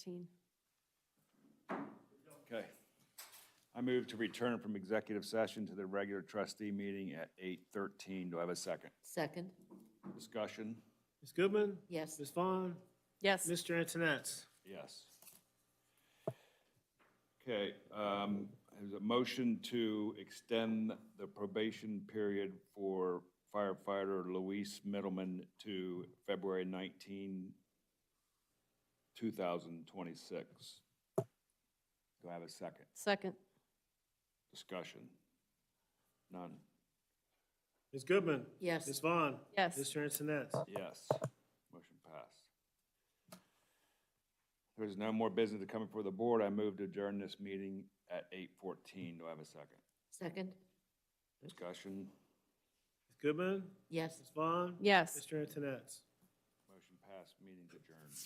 8:13. Okay. I move to return from executive session to the regular trustee meeting at 8:13. Do I have a second? Second, Discussion? Ms. Goodman? yes. Ms. Vaughn? Yes. Mr. Antoinette? Yes. Okay, there's a motion to extend the probation period for firefighter Luis Middleman to February 19, 2026. Do I have a second? Second. Discussion? None? Ms. Goodman? Yes. Ms. Vaughn? Yes. Mr. Antoinette? Yes. Motion passed. There is no more business to come before the board. I move to adjourn this meeting at 8:14. Do I have a second? Second, Discussion? Ms. Goodman? yes. Ms. Vaughn? Yes. Mr. Antoinette? Motion passed. Meeting's adjourned.